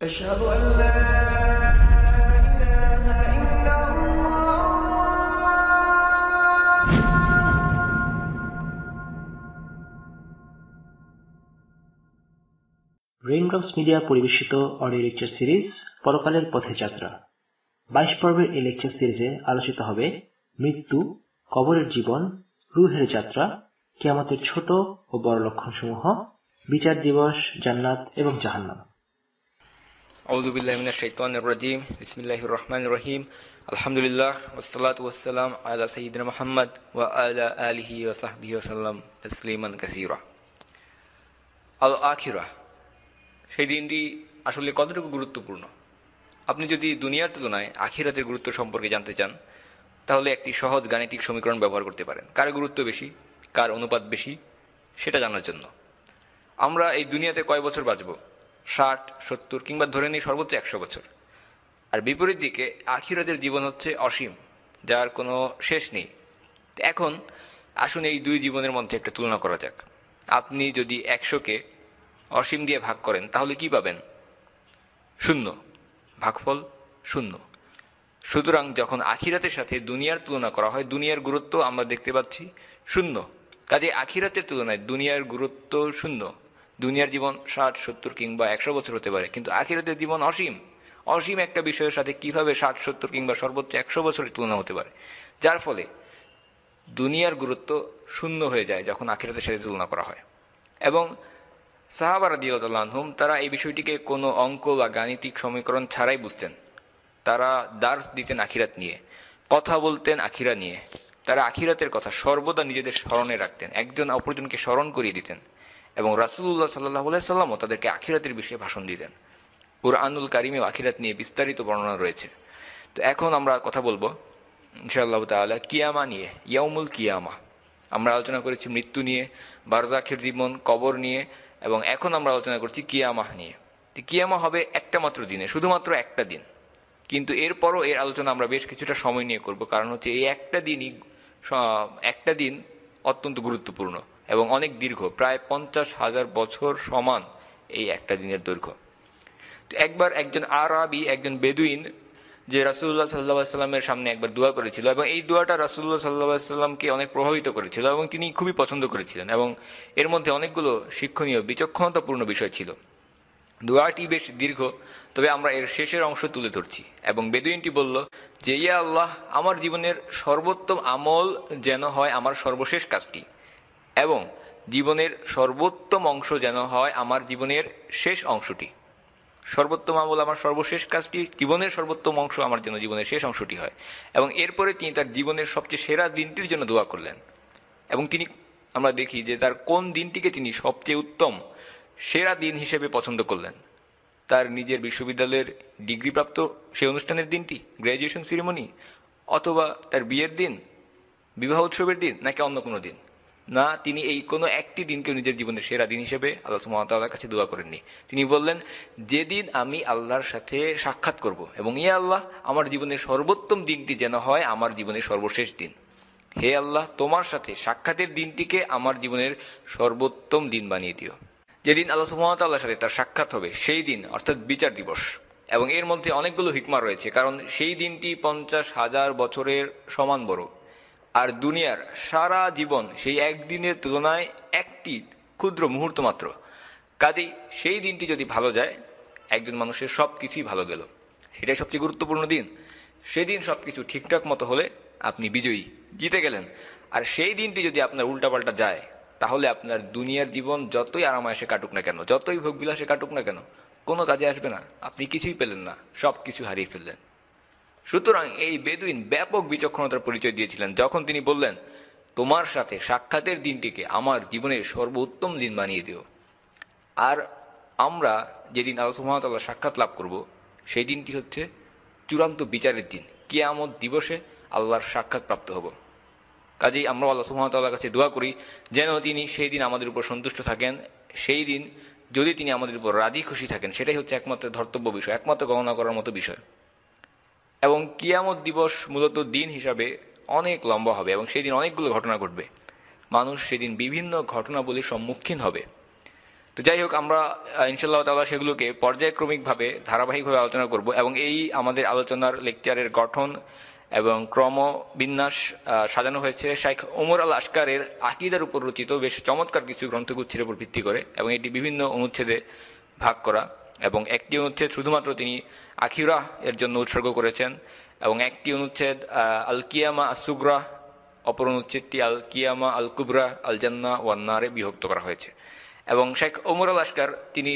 أشهد أن لا إله إلا الله raindrops media পরিবেশিত audio lecture series পরকালের পথে যাত্রা 22 পর্বের এই লেকচার সিরিজে আলোচিত হবে মৃত্যু, কবরের জীবন, রূহের যাত্রা, কিয়ামতের ছোট ও বড় লক্ষণসমূহ, বিচার দিবস, জান্নাত এবং জাহান্নাম। আউযু বিল্লাহি মিনাশ শাইতানির রাজীম। বিসমিল্লাহির রহমানির রহিম। আলহামদুলিল্লাহ ওয়াসসালাতু ওয়াসসালাম আলা সাইয়্যিদিনা মুহাম্মদ ওয়া আলা আলিহি ওয়া সাহবিহি ওয়া সাল্লাম তাসলিমান কাসীরা। আল আখিরাহ, সেই দিনটি আসলে কতটুকু গুরুত্বপূর্ণ? আপনি যদি দুনিয়ার তুলনায় আখিরাতের গুরুত্ব সম্পর্কে জানতে চান, তাহলে একটি সহজ গাণিতিক সমীকরণ ব্যবহার করতে পারেন। কার গুরুত্ব বেশি, কার অনুপাত বেশি, সেটা জানার জন্য। আমরা এই দুনিয়াতে কয় বছর বাঁচব? 60, 70 কিংবা ধরে নিই সর্বোচ্চ 100 বছর। আর বিপরীত দিকে আখিরাতের জীবন হচ্ছে অসীম, যার কোনো শেষ নেই। এখন আসুন এই দুই জীবনের মধ্যে একটা তুলনা করা যাক। আপনি যদি 100কে অসীম দিয়ে ভাগ করেন, তাহলে কি পাবেন? 0। ভাগফল 0। সুতরাং যখন আখিরাতের সাথে দুনিয়ার তুলনা করা হয়, দুনিয়ার গুরুত্ব আমরা দেখতে পাচ্ছি 0। কাজে আখিরাতের তুলনায় দুনিয়ার গুরুত্ব 0। দুনিয়ার জীবন 60, 70 কিংবা 100 বছর হতে পারে, কিন্তু আখিরাতের জীবন অসীম। অসীম একটা বিষয়ের সাথে কিভাবে 60, 70 কিংবা সর্বোচ্চ 100 বছরের তুলনা হতে পারে? যার ফলে দুনিয়ার গুরুত্ব 0 হয়ে যায় যখন আখিরাতের সাথে তুলনা করা হয়। এবং সাহাবা রাদিয়াল্লাহু আনহুম তারা এই বিষয়টিকে কোনো অঙ্ক বা গাণিতিক সমীকরণ ছাড়াই বুঝতেন। তারা দার্স দিতেন আখিরাত নিয়ে, কথা বলতেন আখিরা নিয়ে। তারা আখিরাতের কথা সর্বদা নিজেদের স্মরণে রাখতেন, একজন অপরজনকে স্মরণ করিয়ে দিতেন। এবং রাসূলুল্লাহ সাল্লাল্লাহু আলাইহি সাল্লামও তাদেরকে আখিরাতের বিষয়ে ভাষণ দিতেন। কুরআনুল কারীমেও আখিরাত নিয়ে বিস্তারিত বর্ণনা রয়েছে। তো এখন আমরা কথা বলবো ইনশাআল্লাহ তাআলা কিয়ামা নিয়ে, ইয়াউমুল কিয়ামা। আমরা আলোচনা করেছি মৃত্যু নিয়ে, বারজাখের জীবন, কবর নিয়ে, এবং এখন আমরা আলোচনা করছি কিয়ামা নিয়ে। তো কিয়ামা হবে একটা মাত্র দিনে, শুধুমাত্র একটা দিন। কিন্তু এরপরও এর আলোচনা আমরা বেশ কিছুটা সময় নিয়ে করব, কারণ হচ্ছে এই একটা দিন অত্যন্ত গুরুত্বপূর্ণ এবং অনেক দীর্ঘ, প্রায় 50,000 বছর সমান এই একটা দিনের দৈর্ঘ্য। তো একবার একজন আরবি, একজন বেদুইন, যে রাসূলুল্লাহ সাল্লাল্লাহু আলাইহি সাল্লামের সামনে একবার দোয়া করেছিল, এবং এই দোয়াটা রাসূলুল্লাহ সাল্লাল্লাহু আলাইহি সাল্লামকে অনেক প্রভাবিত করেছিল এবং তিনি খুবই পছন্দ করেছিলেন, এবং এর মধ্যে অনেকগুলো শিক্ষণীয়, বিচক্ষণতাপূর্ণ বিষয় ছিল। দোয়াটি বেশ দীর্ঘ, তবে আমরা এর শেষের অংশ তুলে ধরছি। এবং বেদুইনটি বলল যে, ইয়া আল্লাহ, আমার জীবনের সর্বোত্তম আমল যেন হয় আমার সর্বশেষ কাজটি, এবং জীবনের সর্বোত্তম অংশ যেন হয় আমার জীবনের শেষ অংশটি। সর্বোত্তম আমল আমার সর্বশেষ কাজটি, জীবনের সর্বোত্তম অংশ আমার যেন জীবনের শেষ অংশটি হয়। এবং এরপরে তিনি তার জীবনের সবচেয়ে সেরা দিনটির জন্য দোয়া করলেন। এবং তিনি, আমরা দেখি যে তার কোন দিনটিকে তিনি সবচেয়ে উত্তম সেরা দিন হিসেবে পছন্দ করলেন। তার নিজের বিশ্ববিদ্যালয়ের ডিগ্রিপ্রাপ্ত সেই অনুষ্ঠানের দিনটি, গ্র্যাজুয়েশন সেরিমনি, অথবা তার বিয়ের দিন, বিবাহ উৎসবের দিন, নাকি অন্য কোনো দিন? না, তিনি এই কোনো একটি দিনকে নিজের জীবনের সেরা দিন হিসেবে আল্লাহ সুবহানাহু ওয়া তাআলার কাছে দোয়া করেননি। তিনি বললেন, যেদিন আমি আল্লাহর সাথে সাক্ষাৎ করব, এবং ইয়া আল্লাহ, আমার জীবনের সর্বোত্তম দিনটি যেন হয় আমার জীবনের সর্বশেষ দিন। হে আল্লাহ, তোমার সাথে সাক্ষাতের দিনটিকে আমার জীবনের সর্বোত্তম দিন বানিয়ে দিও। যেদিন আল্লাহ সুবহানাহু ওয়া তাআলার সাথে তার সাক্ষাৎ হবে সেই দিন, অর্থাৎ বিচার দিবস। এবং এর মধ্যে অনেকগুলো হিকমা রয়েছে, কারণ সেই দিনটি 50,000 বছরের সমান বড়। আর দুনিয়ার সারা জীবন সেই একদিনের তুলনায় একটি ক্ষুদ্র মুহূর্ত মাত্র। কাজেই সেই দিনটি যদি ভালো যায়, একজন মানুষের সব কিছুই ভালো গেল। সেটাই সবচেয়ে গুরুত্বপূর্ণ দিন। সেদিন সব কিছু ঠিকঠাক মতো হলে আপনি বিজয়ী, জিতে গেলেন। আর সেই দিনটি যদি আপনার উল্টাপাল্টা যায়, তাহলে আপনার দুনিয়ার জীবন যতই আরামায়েশে কাটুক না কেন, যতই ভোগবিলাসে কাটুক না কেন, কোনো কাজে আসবে না। আপনি কিছুই পেলেন না, সব কিছু হারিয়ে ফেললেন। সুতরাং এই বেদুইন ব্যাপক বিচক্ষণতার পরিচয় দিয়েছিলেন যখন তিনি বললেন, তোমার সাথে সাক্ষাতের দিনটিকে আমার জীবনের সর্বোত্তম দিন বানিয়ে দিও। আর আমরা যেদিন আল্লাহ সুবহানাহু ওয়া তাআলার সাক্ষাৎ লাভ করব, সেই দিনটি হচ্ছে চূড়ান্ত বিচারের দিন। কিয়ামত দিবসে আল্লাহর সাক্ষাৎ প্রাপ্ত হব। কাজেই আমরা আল্লাহ সুবহানাহু ওয়া তাআলার কাছে দোয়া করি যেন তিনি সেই দিন আমাদের উপর সন্তুষ্ট থাকেন। সেই দিন যদি তিনি আমাদের উপর রাজি খুশি থাকেন, সেটাই হচ্ছে একমাত্র ধর্তব্য বিষয়, একমাত্র গণনা করার মতো বিষয়। এবং কিয়ামত দিবস মূলত দিন হিসাবে অনেক লম্বা হবে, এবং সেই দিন অনেকগুলো ঘটনা ঘটবে। মানুষ সেদিন বিভিন্ন ঘটনাবলীর সম্মুখীন হবে। তো যাই হোক, আমরা ইনশাআল্লাহ তাআলা সেগুলোকে পর্যায়ক্রমিকভাবে ধারাবাহিকভাবে আলোচনা করব, এবং এই আমাদের আলোচনার লেকচারের গঠন এবং ক্রমবিন্যাস সাজানো হয়েছে শাইখ ওমর আল আশকারের আকীদার উপর রচিত বেশ চমৎকার কিছু গ্রন্থগুচ্ছের উপর ভিত্তি করে, এবং এটি বিভিন্ন অনুচ্ছেদে ভাগ করা, এবং একটি অনুচ্ছেদ শুধুমাত্র তিনি আখিরা এর জন্য উৎসর্গ করেছেন, এবং একটি অনুচ্ছেদ আল কিয়ামা আসুগরা, অপর অনুচ্ছেদটি আল কিয়ামা আল কুবরা আল জান্নাহ ওয়ান নারে বিভক্ত করা হয়েছে। এবং শেখ ওমর আল আশকার তিনি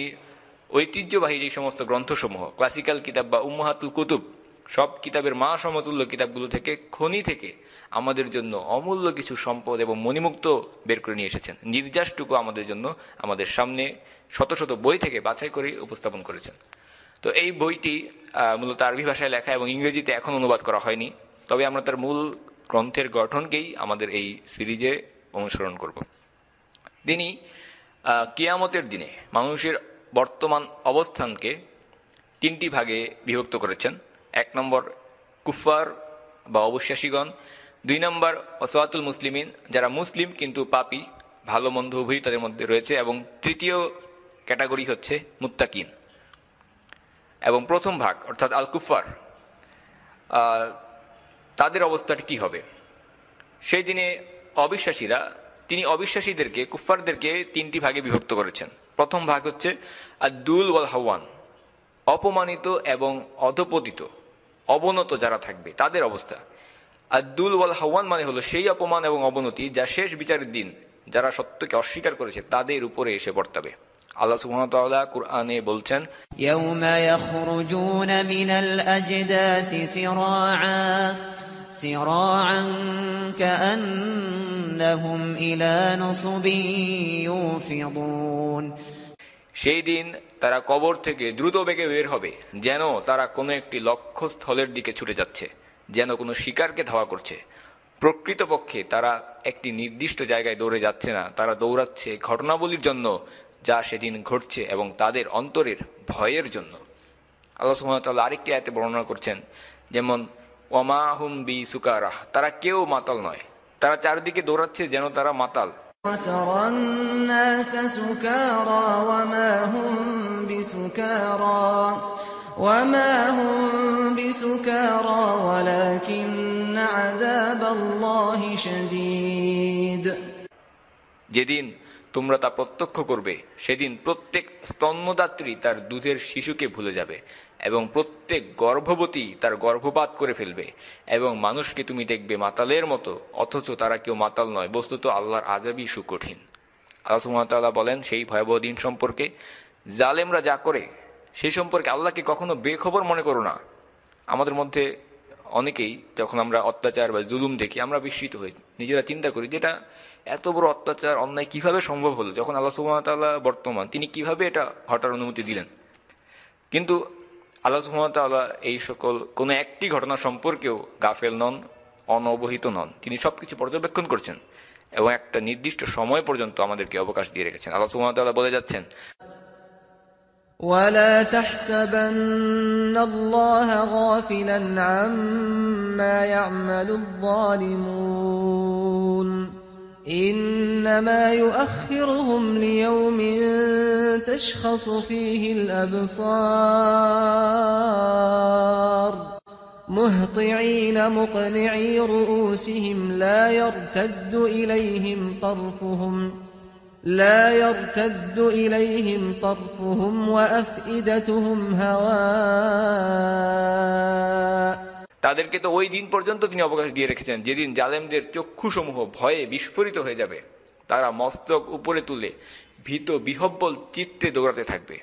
ঐতিহ্যবাহী যে সমস্ত গ্রন্থসমূহ, ক্লাসিক্যাল কিতাব বা উম্মাহাতুল কুতুব, সব কিতাবের মা সমতুল্য কিতাবগুলো থেকে, খনি থেকে আমাদের জন্য অমূল্য কিছু সম্পদ এবং মণিমুক্ত বের করে নিয়ে এসেছেন। নির্যাসটুকু আমাদের জন্য আমাদের সামনে শত শত বই থেকে বাছাই করে উপস্থাপন করেছেন। তো এই বইটি মূলত আরবি ভাষায় লেখা এবং ইংরেজিতে এখন অনুবাদ করা হয়নি, তবে আমরা তার মূল গ্রন্থের গঠনকেই আমাদের এই সিরিজে অনুসরণ করব। তিনি কিয়ামতের দিনে মানুষের বর্তমান অবস্থানকে তিনটি ভাগে বিভক্ত করেছেন। 1 নম্বর কুফার বা অবিশ্বাসীগণ, 2 নম্বর ওয়াসাতুল মুসলিমিন, যারা মুসলিম কিন্তু পাপী, ভালো মন্দ উভয়ই তাদের মধ্যে রয়েছে, এবং তৃতীয় ক্যাটাগরি হচ্ছে মুত্তাকিন। এবং প্রথম ভাগ অর্থাৎ আল কুফার, তাদের অবস্থাটি কি হবে? সেই দিনে অবিশ্বাসীরা, তিনি অবিশ্বাসীদেরকে, কুফফারদেরকে তিনটি ভাগে বিভক্ত করেছেন। প্রথম ভাগ হচ্ছে আদ-দুল ওয়াল হাওয়ান, অপমানিত এবং অধপতিত, অবনত যারা থাকবে তাদের অবস্থা। আদ-দুল ওয়াল হাওয়ান মানে হলো সেই অপমান এবং অবনতি যা শেষ বিচারের দিন যারা সত্যকে অস্বীকার করেছে তাদের উপরে এসে বর্তাবে। আল্লাহ সুবহানাহু ওয়া তাআলা কুরআনে বলছেন, ইয়াউমা ইয়াখরুজুনা মিনাল আজদাথি সিরাআন কাআন্নাহুম ইলা নুসবিন ইউফিদুন। সেই দিন তারা কবর থেকে দ্রুত বেগে বের হবে, যেন তারা কোনো একটি লক্ষ্যস্থলের দিকে ছুটে যাচ্ছে, যেন কোনো শিকারকে ধাওয়া করছে। প্রকৃতপক্ষে তারা একটি নির্দিষ্ট জায়গায় দৌড়ে যাচ্ছে না, তারা দৌড়াচ্ছে ঘটনাবলীর জন্য যা সেদিন ঘটছে এবং তাদের অন্তরের ভয়ের জন্য। আল্লাহ সুবহানাহু ওয়া তাআলা আরেকটি আয়াতে বর্ণনা করছেন, যেমন ওয়ামা হুম বি সুকারা, তারা কেউ মাতাল নয়, তারা চারদিকে দৌড়াচ্ছে যেন তারা মাতাল। وترى الناس سكارى وما هم بسكارى ولكن عذاب الله شديد। যেদিন তোমরা তা প্রত্যক্ষ করবে সেদিন প্রত্যেক স্তন্যদাত্রী তার দুধের শিশুকে ভুলে যাবে, এবং প্রত্যেক গর্ভবতী তার গর্ভপাত করে ফেলবে, এবং মানুষকে তুমি দেখবে মাতালের মতো, অথচ তারা কেউ মাতাল নয়, বস্তুত আল্লাহর আযাবই সুকঠিন। আল্লাহ সুবহানাহু ওয়া তাআলা বলেন সেই ভয়াবহ দিন সম্পর্কে, জালেমরা যা করে সেই সম্পর্কে আল্লাহকে কখনো বেখবর মনে করো না। আমাদের মধ্যে অনেকেই যখন আমরা অত্যাচার বা জুলুম দেখি আমরা বিস্মিত হই, নিজেরা চিন্তা করি যেটা এত বড় অত্যাচার অন্যায় কিভাবে সম্ভব হলো, যখন আল্লাহ সুবহানাহু ওয়া তাআলা বর্তমান, তিনি কিভাবে এটা ঘটার অনুমতি দিলেন। কিন্তু আল্লাহ সুবহানাহু ওয়া তাআলা এই সকল কোনো একটি ঘটনা সম্পর্কেও গাফেল নন, অনবহিত নন। তিনি সবকিছু পর্যবেক্ষণ করছেন এবং একটা নির্দিষ্ট সময় পর্যন্ত আমাদেরকে অবকাশ দিয়ে রেখেছেন। আল্লাহ সুবহানাহু ওয়া তাআলা বলে যাচ্ছেন, ولا تحسبن الله غافلا عما يعمل الظالمون إنما يؤخرهم ليوم تشخص فيه الأبصار مهطعين مقنعي رؤوسهم لا يرتد إليهم طرفهم وأفئدتهم هواء। তাদেরকে তো ওই দিন পর্যন্ত তিনি অবকাশ দিয়ে রেখেছেন যেদিন জালেমদের চক্ষুসমূহ ভয়ে বিস্ফোরিত হয়ে যাবে, তারা মস্তক উপরে তুলে ভীত বিহব্বল চিত্তে দৌড়াতে থাকবে,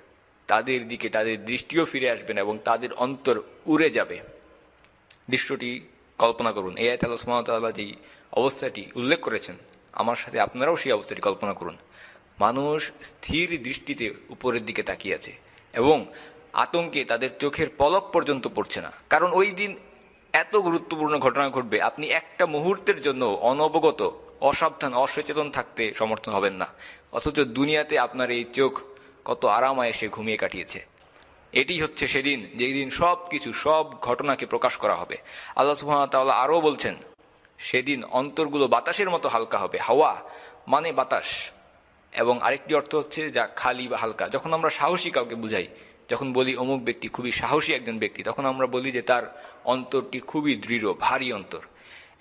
তাদের দিকে তাদের দৃষ্টিও ফিরে আসবে না এবং তাদের অন্তর উড়ে যাবে। দৃশ্যটি কল্পনা করুন। এই আয়াতে আল্লাহ সুবহানাহু ওয়া তাআলা যেই অবস্থাটি উল্লেখ করেছেন, আমার সাথে আপনারাও সেই অবস্থাটি কল্পনা করুন। মানুষ স্থির দৃষ্টিতে উপরের দিকে তাকিয়ে আছে এবং আতঙ্কে তাদের চোখের পলক পর্যন্ত পড়ছে না, কারণ ওই দিন এত গুরুত্বপূর্ণ ঘটনা ঘটবে, আপনি একটা মুহূর্তের জন্য অনবগত, অসাবধান, অসচেতন থাকতে সমর্থন হবেন না। অথচ দুনিয়াতে আপনার এই চোখ কত আরাম আয়েশে ঘুমিয়ে কাটিয়েছে। এটি হচ্ছে সেদিন যেই দিন সব ঘটনাকে প্রকাশ করা হবে। আল্লাহ সুবহানাহু ওয়া তাআলা আরও বলছেন, সেদিন অন্তরগুলো বাতাসের মতো হালকা হবে। হাওয়া মানে বাতাস, এবং আরেকটি অর্থ হচ্ছে যা খালি বা হালকা। যখন আমরা সাহসী কাউকে বুঝাই, যখন বলি অমুক ব্যক্তি খুবই সাহসী একজন ব্যক্তি, তখন আমরা বলি যে তার অন্তরটি খুবই দৃঢ়, ভারী অন্তর।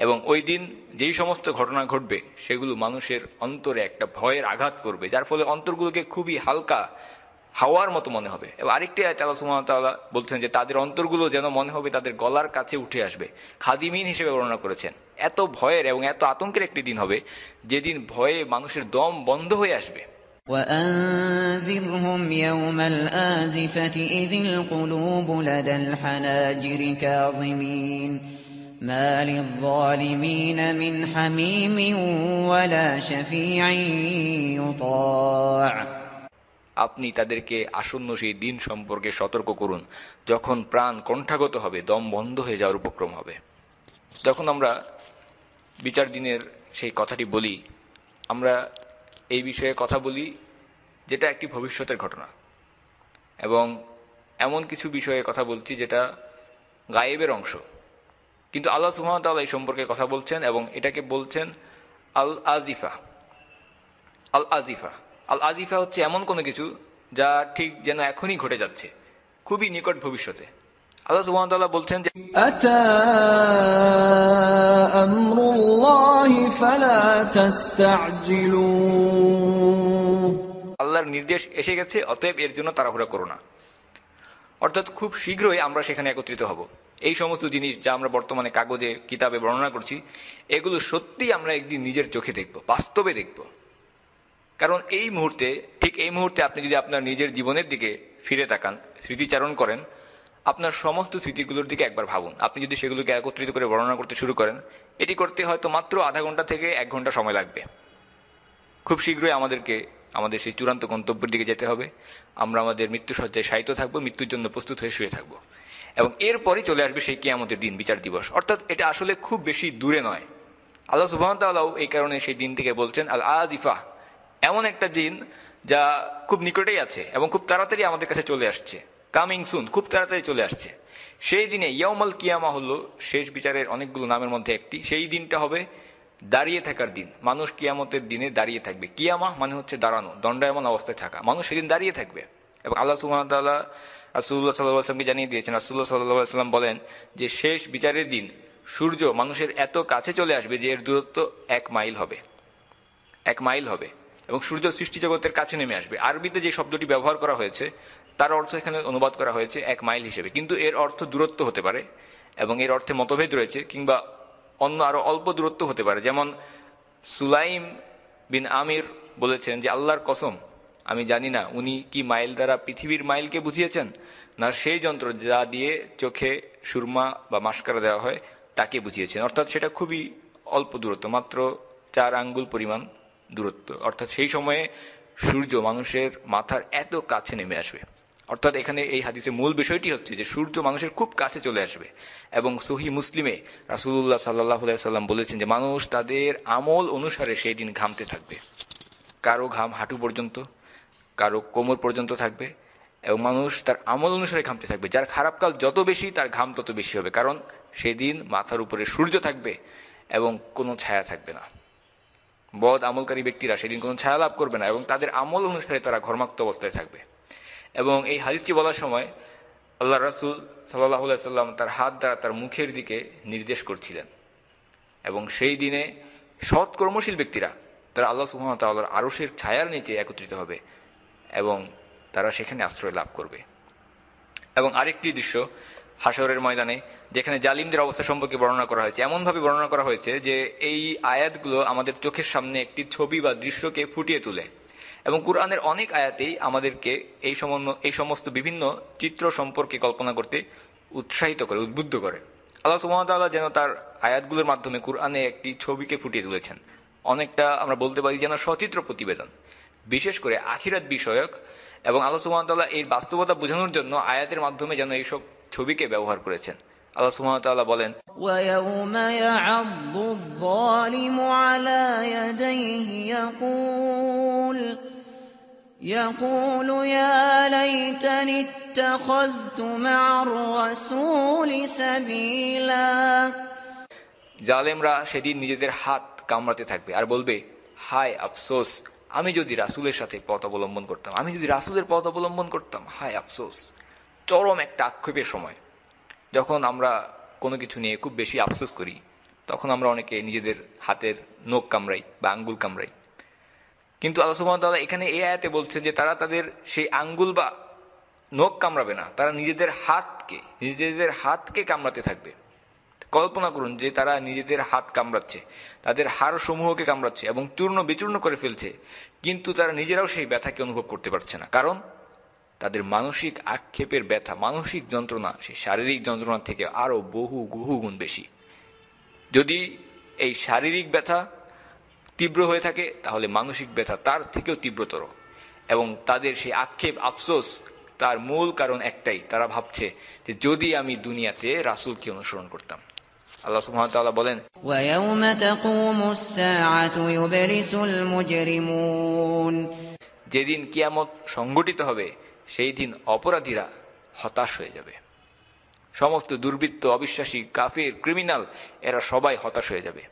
এবং ওই দিন যেই সমস্ত ঘটনা ঘটবে সেগুলো মানুষের অন্তরে একটা ভয়ের আঘাত করবে, যার ফলে অন্তরগুলোকে খুবই হালকা হাওয়ার মতো মনে হবে। এবং আরেকটি আয়াত আল্লাহ সুবহানাহু ওয়া তাআলা বলছেন যে তাদের অন্তরগুলো যেন মনে হবে তাদের গলার কাছে উঠে আসবে। খাদিমিন হিসেবে বর্ণনা করেছেন। এত ভয়ের এবং এত আতঙ্কের একটি দিন হবে, যেদিন ভয়ে মানুষের দম বন্ধ হয়ে আসবে। وأنذرهم يوم الآزفة إذ القلوب لدى الحناجر كاظمين ما للظالمين من حميم ولا شفيع يطاع। আপনি তাদেরকে আসন্ন সেই দিন সম্পর্কে সতর্ক করুন যখন প্রাণ কণ্ঠাগত হবে, দম বন্ধ হয়ে যাওয়ার উপক্রম হবে। যখন আমরা বিচার দিনের সেই কথাটি বলি, আমরা এই বিষয়ে কথা বলি যেটা একটি ভবিষ্যতের ঘটনা, এবং এমন কিছু বিষয়ে কথা বলছি যেটা গায়েবের অংশ। কিন্তু আল্লাহ সুবহানাহু ওয়া তাআলা এই সম্পর্কে কথা বলছেন এবং এটাকে বলছেন আল আজিফা। আল আজিফা, আল আজিফা হচ্ছে এমন কোনো কিছু যা ঠিক যেন এখনই ঘটে যাচ্ছে, খুবই নিকট ভবিষ্যতে। আল্লাহ সুবহানাহু ওয়া তাআলা বলছেন যে আতা আমরুল্লাহি ফালা তাস্তাজিলুহু, আল্লাহর নির্দেশ এসে গেছে, অতএব এর জন্য তাড়াহুড়া করো না। অর্থাৎ খুব শীঘ্রই আমরা সেখানে একত্রিত হব। এই সমস্ত জিনিস যা আমরা বর্তমানে কাগজে কিতাবে বর্ণনা করছি, এগুলো সত্যি আমরা একদিন নিজের চোখে দেখব, বাস্তবে দেখব। কারণ এই মুহূর্তে, ঠিক এই মুহূর্তে আপনি যদি আপনার নিজের জীবনের দিকে ফিরে তাকান, স্মৃতিচারণ করেন, আপনার সমস্ত স্মৃতিগুলোর দিকে একবার ভাবুন। আপনি যদি সেগুলোকে একত্রিত করে বর্ণনা করতে শুরু করেন, এটি করতে হয়তো মাত্র আধা ঘন্টা থেকে 1 ঘন্টা সময় লাগবে। খুব শীঘ্রই আমাদেরকে আমাদের সেই চূড়ান্ত গন্তব্যের দিকে যেতে হবে। আমরা আমাদের মৃত্যুসজ্জায় শায়িত থাকবো, মৃত্যুর জন্য প্রস্তুত হয়ে শুয়ে থাকবো, এবং এরপরই চলে আসবে সেই কিয়ামতের দিন, বিচার দিবস। অর্থাৎ এটা আসলে খুব বেশি দূরে নয়। আল্লাহ সুবহানাহু ওয়া তাআলা এই কারণে সেই দিন থেকে বলছেন আল আজিফা, এমন একটা দিন যা খুব নিকটেই আছে এবং খুব তাড়াতাড়ি আমাদের কাছে চলে আসছে, কামিং সুন, খুব তাড়াতাড়ি চলে আসছে। সেই দিনে ইয়াউমাল কিয়ামা হলো শেষ বিচারের অনেকগুলো নামের মধ্যে একটি। সেই দিনটা হবে দাঁড়িয়ে থাকার দিন। মানুষ কিয়ামতের দিনে দাঁড়িয়ে থাকবে। কিয়ামা মানে হচ্ছে দাঁড়ানো, দণ্ডায়মান অবস্থায় থাকা। মানুষ সেদিন দাঁড়িয়ে থাকবে। এবং আল্লাহ সুবহানাহু ওয়া তাআলা রাসূলুল্লাহ সাল্লাল্লাহু আলাইহি ওয়াসাল্লামকে জানিয়ে দিয়েছেন। রাসূলুল্লাহ সাল্লাল্লাহু আলাইহি ওয়াসাল্লাম বলেন যে শেষ বিচারের দিন সূর্য মানুষের এত কাছে চলে আসবে যে এর দূরত্ব 1 মাইল হবে। 1 মাইল হবে এবং সূর্য সৃষ্টি জগতের কাছে নেমে আসবে। আরবিতে যে শব্দটি ব্যবহার করা হয়েছে তার অর্থ এখানে অনুবাদ করা হয়েছে 1 মাইল হিসেবে, কিন্তু এর অর্থ দূরত্ব হতে পারে এবং এর অর্থে মতভেদ রয়েছে, কিংবা অন্য আরো অল্প দূরত্ব হতে পারে। যেমন সুলাইম বিন আমির বলেছেন যে আল্লাহর কসম, আমি জানি না উনি কি মাইল দ্বারা পৃথিবীর মাইলকে বুঝিয়েছেন, না সেই যন্ত্র যা দিয়ে চোখে সুরমা বা মাস্কারা দেওয়া হয় তাকে বুঝিয়েছেন। অর্থাৎ সেটা খুবই অল্প দূরত্ব, মাত্র 4 আঙ্গুল পরিমাণ দূরত্ব। অর্থাৎ সেই সময়ে সূর্য মানুষের মাথার এত কাছে নেমে আসবে। অর্থাৎ এখানে এই হাদিসের মূল বিষয়টি হচ্ছে যে সূর্য মানুষের খুব কাছে চলে আসবে। এবং সহিহ মুসলিমে রাসূলুল্লাহ সাল্লাল্লাহু আলাইহি সাল্লাম বলেছেন যে মানুষ তাদের আমল অনুসারে সেই দিন ঘামতে থাকবে। কারো ঘাম হাঁটু পর্যন্ত, কারো কোমর পর্যন্ত থাকবে, এবং মানুষ তার আমল অনুসারে ঘামতে থাকবে। যার খারাপ কাজ যত বেশি তার ঘাম তত বেশি হবে, কারণ সেদিন মাথার উপরে সূর্য থাকবে এবং কোনো ছায়া থাকবে না। বদ আমলকারী ব্যক্তিরা সেদিন কোনো ছায়া লাভ করবে না এবং তাদের আমল অনুসারে তারা ঘর্মাক্ত অবস্থায় থাকবে। এবং এই হাদিসটি বলার সময় আল্লাহ রাসূল সাল্লাল্লাহু আলাইহি সাল্লাম তার হাত দ্বারা তার মুখের দিকে নির্দেশ করছিলেন। এবং সেই দিনে সৎ কর্মশীল ব্যক্তিরা তারা আল্লাহ সুবহানাহু ওয়া তাআলার আরশের ছায়ার নিচে একত্রিত হবে এবং তারা সেখানে আশ্রয় লাভ করবে। এবং আরেকটি দৃশ্য হাশরের ময়দানে, যেখানে জালিমদের অবস্থা সম্পর্কে বর্ণনা করা হয়েছে। এমনভাবে বর্ণনা করা হয়েছে যে এই আয়াতগুলো আমাদের চোখের সামনে একটি ছবি বা দৃশ্যকে ফুটিয়ে তোলে। এবং কুরআনের অনেক আয়াতেই আমাদেরকে এই সমস্ত বিভিন্ন চিত্র সম্পর্কে কল্পনা করতে উৎসাহিত করে, উদ্বুদ্ধ করে। আল্লাহ সুবহানাহু ওয়া তাআলা যেন তার আয়াতগুলোর মাধ্যমে কুরআনে একটি ছবিকে ফুটিয়ে তুলেছেন। অনেকটা আমরা বলতে পারি যেন সচিত্র প্রতিবেদন, বিশেষ করে আখিরাত বিষয়ক। এবং আল্লাহ সুবহানাহু ওয়া তাআলা এর বাস্তবতা বোঝানোর জন্য আয়াতের মাধ্যমে যেন এইসব ছবিকে ব্যবহার করেছেন। আল্লাহ সুবহানাহু ওয়া তাআলা বলেন, وَيَوْمَ يَعَضُّ الظَّالِمُ عَلَى يَدَيْهِ يقول يا ليتني اتخذت مع الرسول سبيلا। জালেমরা সেদিন নিজেদের হাত কামড়াতে থাকবে আর বলবে, হায় আফসোস, আমি যদি রাসূলের সাথে পথ অবলম্বন করতাম, আমি যদি রাসূলের পথ অবলম্বন করতাম, হায় আফসোস। চরম একটা আক্ষেপের সময়। যখন আমরা কোনো কিছু নিয়ে খুব বেশি আফসোস করি, তখন আমরা অনেকে নিজেদের হাতের নখ কামড়াই বা আঙ্গুল কামড়াই। কিন্তু আল্লাহ সুবহানাহু ওয়া তাআলা এখানে এই আয়াতে বলছেন যে তারা তাদের সেই আঙ্গুল বা নখ কামড়াবে না, তারা নিজেদের হাতকে কামড়াতে থাকবে। কল্পনা করুন যে তারা নিজেদের হাত কামড়াচ্ছে, তাদের হাড় সমূহকে কামড়াচ্ছে এবং চূর্ণ বিচূর্ণ করে ফেলছে, কিন্তু তারা নিজেরাও সেই ব্যথাকে অনুভব করতে পারছে না। কারণ তাদের মানসিক আক্ষেপের ব্যথা, মানসিক যন্ত্রণা সেই শারীরিক যন্ত্রণা থেকে আরো বহু গুণ বেশি। যদি এই শারীরিক ব্যথা তীব্র হয়ে থাকে, তাহলে মানসিক ব্যথা তার থেকেও তীব্রতর। এবং তাদের সেই আক্ষেপ, আফসোস, তার মূল কারণ একটাই, তারা ভাবছে যে যদি আমি দুনিয়াতে রাসূলকে অনুসরণ করতাম। আল্লাহ সুবহানাহু ওয়া তাআলা বলেন, وَيَوْمَ تَقُومُ السَّاعَةُ يُبْلِسُ الْمُجْرِمُونَ যেদিন কিয়ামত সংঘটিত হবে, সেই দিন অপরাধীরা হতাশ হয়ে যাবে। সমস্ত দুর্বৃত্ত, অবিশ্বাসী, কাফির, ক্রিমিনাল, এরা সবাই হতাশ হয়ে যাবে।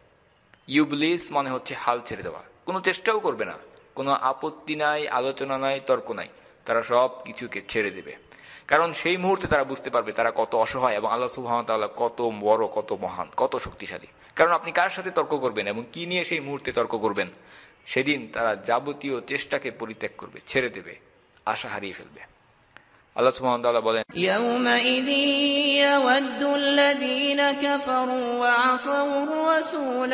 ইউবলিস মানে হচ্ছে হাল ছেড়ে দেওয়া, কোনো চেষ্টাও করবে না, কোনো আপত্তি নাই, আলোচনা নাই, তর্ক নাই, তারা সব কিছুকে ছেড়ে দেবে। কারণ সেই মুহূর্তে তারা বুঝতে পারবে তারা কত অসহায় এবং আল্লাহ সুবহানাহু ওয়া তাআলা কত বড়, কত মহান, কত শক্তিশালী। কারণ আপনি কার সাথে তর্ক করবেন এবং কি নিয়ে সেই মুহূর্তে তর্ক করবেন, সেদিন তারা যাবতীয় চেষ্টাকে পরিত্যাগ করবে, ছেড়ে দেবে, আশা হারিয়ে ফেলবে। আল্লাহ সুবহানাহু ওয়া তাআলা বলেন, يَوْمَئِذٍ يَوَدُّ الَّذِينَ كَفَرُوا وَعَصَوُا الرَّسُولَ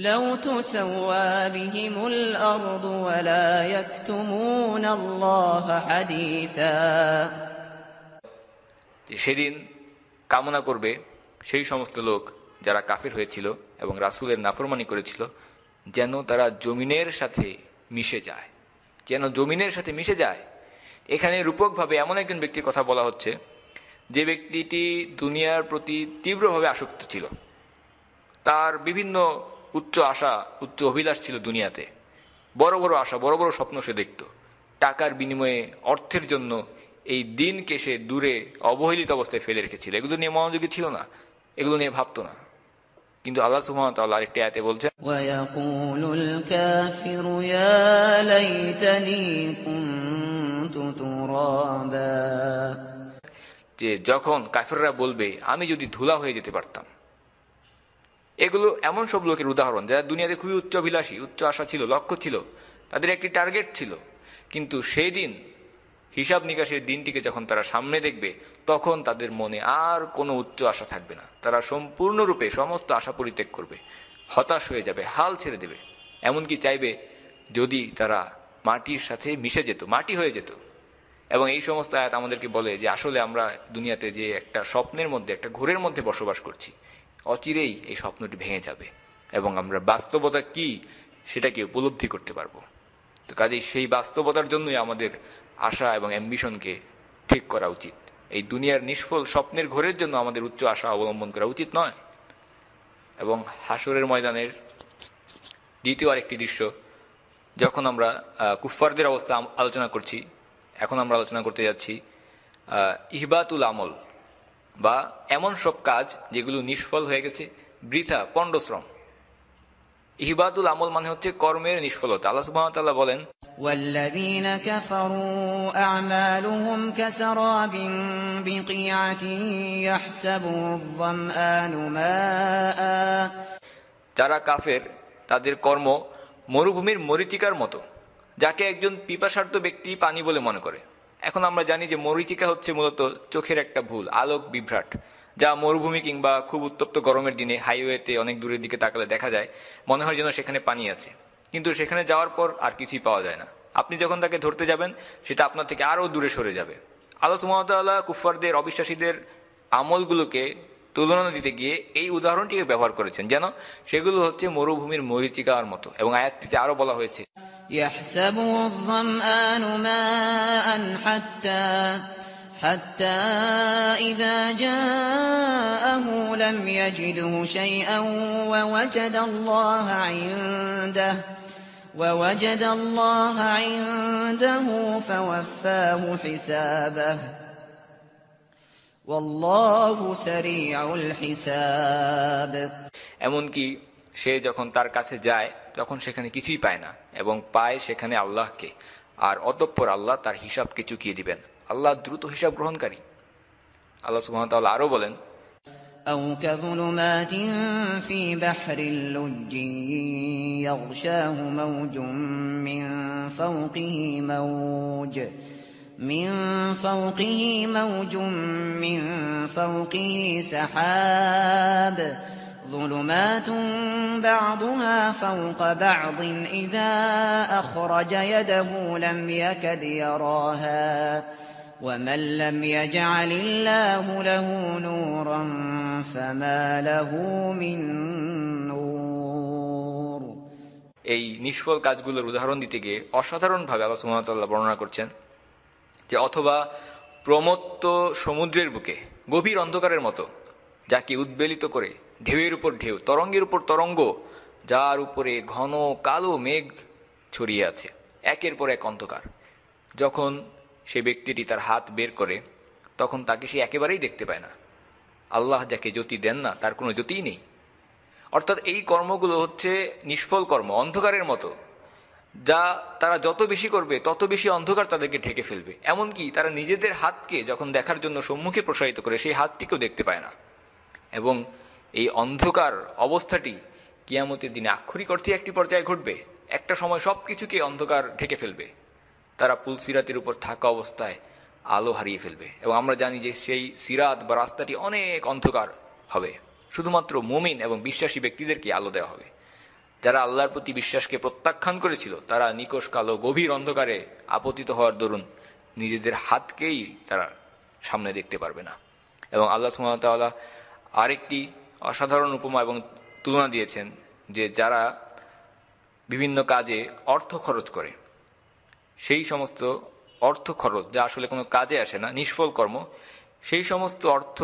لَوْ تُسَوَّى بِهِمُ الْأَرْضُ وَلَا يَكْتُمُونَ اللَّهَ حَدِيثًا। সেদিন কামনা করবে সেই সমস্ত লোক যারা কাফির হয়েছিল এবং রাসূলের নাফরমানি করেছিল, যেন তারা জমিনের সাথে মিশে যায়, যেন জমিনের সাথে মিশে যায়। এখানে রূপকভাবে এমন একজন ব্যক্তির কথা বলা হচ্ছে যে ব্যক্তিটি দুনিয়ার প্রতি তীব্রভাবে আসক্ত ছিল। তার বিভিন্ন উচ্চ আশা, উচ্চ অভিলাষ ছিল দুনিয়াতে, বড় বড় আশা, বড় বড় স্বপ্ন সে দেখত। টাকার বিনিময়ে, অর্থের জন্য এই দিনকে সে দূরে অবহেলিত অবস্থায় ফেলে রেখেছিল। এগুলো নিয়ে মনোযোগী ছিল না, এগুলো নিয়ে ভাবতো না। কিন্তু আল্লাহ সুবহানাহু ওয়া তাআলা আরেকটি আয়াতে বলছেন, وَيَقُولُ الْكَافِرُ يَا لَيْتَنِي كُنتُ تُرَابًا। যে যখন কাফিররা বলবে আমি যদি ধুলা হয়ে যেতে পারতাম। এগুলো এমন সব লোকের উদাহরণ যারা দুনিয়াতে খুবই উচ্চাভিলাষী, উচ্চ আশা ছিল, লক্ষ্য ছিল, তাদের একটি টার্গেট ছিল। কিন্তু সেই দিন, হিসাব নিকাশের দিনটিকে যখন তারা সামনে দেখবে, তখন তাদের মনে আর কোনো উচ্চ আশা থাকবে না। তারা সম্পূর্ণরূপে সমস্ত আশা পরিত্যাগ করবে, হতাশ হয়ে যাবে, হাল ছেড়ে দেবে। এমনকি চাইবে যদি তারা মাটির সাথে মিশে যেত, মাটি হয়ে যেত। এবং এই সমস্ত আয়াত আমাদেরকে বলে যে আসলে আমরা দুনিয়াতে যে একটা স্বপ্নের মধ্যে, একটা ঘোরের মধ্যে বসবাস করছি, অচিরেই এই স্বপ্নটি ভেঙে যাবে এবং আমরা বাস্তবতা কি সেটাকে উপলব্ধি করতে পারবো। তো কাজেই সেই বাস্তবতার জন্যই আমাদের আশা এবং অ্যাম্বিশনকে ঠিক করা উচিত। এই দুনিয়ার নিষ্ফল স্বপ্নের ঘোরের জন্য আমাদের উচ্চ আশা অবলম্বন করা উচিত নয়। এবং হাসরের ময়দানের দ্বিতীয় আরেকটি দৃশ্য, যখন আমরা কুফফারদের অবস্থা আলোচনা করছি, এখন আমরা আলোচনা করতে যাচ্ছি ইহবাতুল আমল, বা এমন সব কাজ যেগুলো নিষ্ফল হয়ে গেছে, বৃথা, পণ্ডশ্রম। ইহবাতুল আমল মানে হচ্ছে কর্মের নিষ্ফলতা। আল্লাহ সুবহানাহু ওয়া তাআলা বলেন, وَالَّذِينَ كَفَرُوا أَعْمَالُهُمْ كَسَرَابٍ بِقِيعَةٍ يَحْسَبُهُ الظَّمْآنُ مَاءً। যারা কাফের তাদের কর্ম মরুভূমির মরীচিকার মতো, যাকে একজন পিপাসার্ত ব্যক্তি পানি বলে মনে করে। এখন আমরা জানি যে মরীচিকা হচ্ছে মূলত চোখের একটা ভুল, আলোক বিভ্রাট, যা মরুভূমি কিংবা খুব উত্তপ্ত গরমের দিনে হাইওয়েতে অনেক দূরের দিকে তাকালে দেখা যায়, মনে হয় যেন সেখানে পানি আছে, কিন্তু সেখানে যাওয়ার পর আর কিছুই পাওয়া যায় না। আপনি যখন তাকে ধরতে যাবেন, সেটা আপনার থেকে আরও দূরে সরে যাবে। আল্লাহ সুবহানাহু ওয়া তাআলা কুফফারদের, অবিশ্বাসীদের আমলগুলোকে তুলনা দিতে গিয়ে এই উদাহরণটিকে ব্যবহার করেছেন, যেন সেগুলো হচ্ছে মরুভূমির মরীচিকার মতো। এবং আয়াতটিতে আরো বলা হয়েছে, يَحْسَبُهُ الظَّمْآنُ مَاءً حَتَّى إِذَا جَاءَهُ لَمْ يَجِدْهُ شَيْئًا وَوَجَدَ اللَّهَ عِندَهُ فَوَفَّاهُ حِسَابَهُ وَاللَّهُ سَرِيعُ الْحِسَابِ। এমনকি সে যখন তার কাছে যায় তখন সেখানে কিছুই পায় না এবং পায় সেখানে আল্লাহকে, আর অতঃপর আল্লাহ তার হিসাবকে চুকিয়ে দিবেন। আল্লাহ দ্রুত হিসাব গ্রহণকারী। আল্লাহ সুবহানাহু ওয়া তাআলা আরো বলেন, أو كظلمات في بحر اللج يغشاه موج من فوقه موج من فوقه سحاب ظلمات بعضها فوق بعض إذا أخرج يده لم يكد يراها ومن لم يجعل الله له نورا فما له من نور। এই নিষ্ফল কাজগুলোর উদাহরণ দিতে গিয়ে অসাধারণভাবে আল্লাহ সুবহানাহু ওয়া তাআলা বর্ণনা করছেন যে অথবা প্রমত্ত সমুদ্রের বুকে গভীর অন্ধকারের মতো, যাকে উদ্বেলিত করে ঢেউয়ের উপর ঢেউ, তরঙ্গের উপর তরঙ্গ, যার উপরে ঘন কালো মেঘ ছড়িয়ে আছে, একের পর এক অন্ধকার। যখন সে ব্যক্তিটি তার হাত বের করে তখন তাকে সে একেবারেই দেখতে পায় না। আল্লাহ যাকে জ্যোতি দেন না তার কোনো জ্যোতিই নেই। অর্থাৎ এই কর্মগুলো হচ্ছে নিষ্ফল কর্ম, অন্ধকারের মতো, যা তারা যত বেশি করবে তত বেশি অন্ধকার তাদেরকে ঢেকে ফেলবে। এমনকি তারা নিজেদের হাতকে যখন দেখার জন্য সম্মুখে প্রসারিত করে সেই হাতটিকেও দেখতে পায় না। এবং এই অন্ধকার অবস্থাটি কিয়ামতের দিনে আক্ষরিক অর্থে একটি পর্যায়ে ঘটবে। একটা সময় সব কিছুকে অন্ধকার ঢেকে ফেলবে। তারা পুল সিরাতের উপর থাকা অবস্থায় আলো হারিয়ে ফেলবে। এবং আমরা জানি যে সেই সিরাত বা রাস্তাটি অনেক অন্ধকার হবে। শুধুমাত্র মুমিন এবং বিশ্বাসী ব্যক্তিদেরকে আলো দেওয়া হবে। যারা আল্লাহর প্রতি বিশ্বাসকে প্রত্যাখ্যান করেছিল তারা নিকষ কালো গভীর অন্ধকারে আপতিত হওয়ার দরুন নিজেদের হাতকেই তারা সামনে দেখতে পারবে না। এবং আল্লাহ সুবহানাহু ওয়া তাআলা আরেকটি অসাধারণ উপমা এবং তুলনা দিয়েছেন যে যারা বিভিন্ন কাজে অর্থ খরচ করে, সেই সমস্ত অর্থ খরচ যা আসলে কোনো কাজে আসে না, নিষ্ফল কর্ম, সেই সমস্ত অর্থ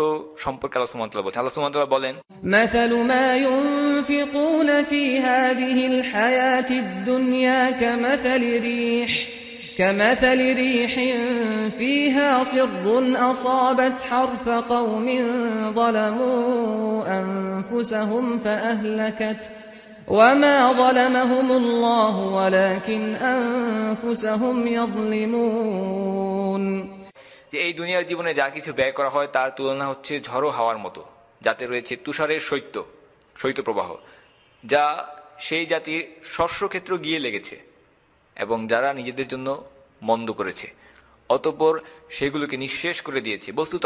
সম্পর্কে আল্লাহ সুবহানাহু ওয়া তাআলা বলেন। আল্লাহ সুবহানাহু ওয়া তাআলা বলেন, مثل ما ينفقون في هذه الحياة الدنيا كمثل ريح فيها صر أصابت حرث قوم ظلموا أنفسهم فأهلكت وما ظلمهم الله ولكن أنفسهم يظلمون। যে এই দুনিয়ার জীবনে যা কিছু ব্যয় করা হয় তার তুলনা হচ্ছে ঝড়ো হাওয়ার মতো, যাতে রয়েছে তুষারের শৈত্যপ্রবাহ, যা সেই জাতির শস্যক্ষেত্র গিয়ে লেগেছে এবং যারা নিজেদের জন্য মন্দ করেছে, অতঃপর সেগুলোকে নিঃশেষ করে দিয়েছে। বস্তুত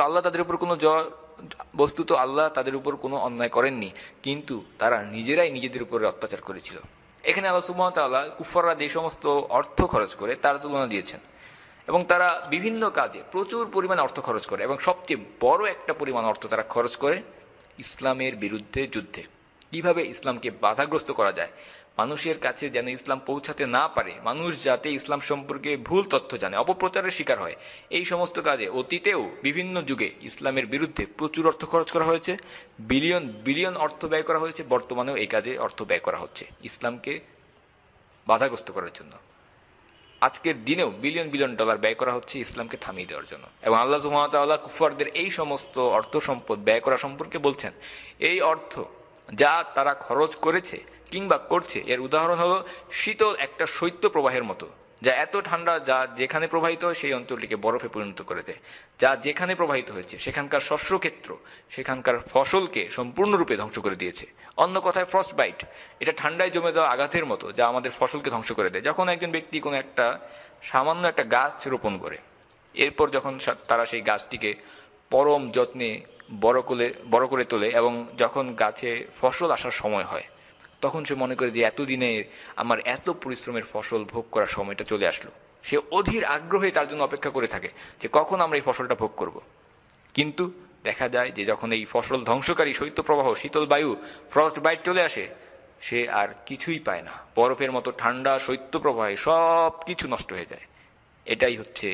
আল্লাহ তাদের উপর কোনো অন্যায় করেননি, কিন্তু তারা নিজেরাই নিজেদের উপরে অত্যাচার করেছিল। এখানে আল্লাহ সুবহানাহু ওয়া তাআলা কুফাররা যে সমস্ত অর্থ খরচ করে তার তুলনা দিয়েছেন। এবং তারা বিভিন্ন কাজে প্রচুর পরিমাণ অর্থ খরচ করে এবং সবচেয়ে বড় একটা পরিমাণ অর্থ তারা খরচ করে ইসলামের বিরুদ্ধে যুদ্ধে। কিভাবে ইসলামকে বাধাগ্রস্ত করা যায়, মানুষের কাছে যেন ইসলাম পৌঁছাতে না পারে, মানুষ যাতে ইসলাম সম্পর্কে ভুল তথ্য জানে, অপপ্রচারের শিকার হয়, এই সমস্ত কাজে অতীতেও বিভিন্ন যুগে ইসলামের বিরুদ্ধে প্রচুর অর্থ খরচ করা হয়েছে, বিলিয়ন বিলিয়ন অর্থ ব্যয় করা হয়েছে। বর্তমানেও এই কাজে অর্থ ব্যয় করা হচ্ছে ইসলামকে বাধাগ্রস্ত করার জন্য। আজকের দিনেও বিলিয়ন বিলিয়ন ডলার ব্যয় করা হচ্ছে ইসলামকে থামিয়ে দেওয়ার জন্য। এবং আল্লাহ সুবহানাহু ওয়া তাআলা কুফারদের এই সমস্ত অর্থ সম্পদ ব্যয় করা সম্পর্কে বলছেন, এই অর্থ যা তারা খরচ করেছে কিংবা করছে, এর উদাহরণ হলো শীতল একটা শৈত্য প্রবাহের মতো, যা এত ঠান্ডা যা যেখানে প্রবাহিত হয় সেই অঞ্চলটিকে বরফে পরিণত করে দেয়। যা যেখানে প্রবাহিত হয়েছে সেখানকার শস্যক্ষেত্র, সেখানকার ফসলকে সম্পূর্ণরূপে ধ্বংস করে দিয়েছে। অন্য কথায় ফ্রস্ট বাইট, এটা ঠান্ডায় জমে দেওয়া আঘাতের মতো, যা আমাদের ফসলকে ধ্বংস করে দেয়। যখন একজন ব্যক্তি কোনো একটা সামান্য একটা গাছ রোপণ করে, এরপর যখন তারা সেই গাছটিকে পরম যত্নে বড় করে তোলে এবং যখন গাছে ফসল আসার সময় হয়, তখন সে মনে করে যে এতদিনে আমার এত পরিশ্রমের ফসল ভোগ করার সময়টা চলে আসলো। সে অধীর আগ্রহে তার জন্য অপেক্ষা করে থাকে যে কখন আমরা এই ফসলটা ভোগ করব। কিন্তু দেখা যায় যে যখন এই ফসল ধ্বংসকারী শৈত্যপ্রবাহ, শীতল বায়ু, ফ্রস্ট বাইট চলে আসে, সে আর কিছুই পায় না। বরফের মতো ঠান্ডা শৈত্যপ্রবাহে সব কিছু নষ্ট হয়ে যায়। এটাই হচ্ছে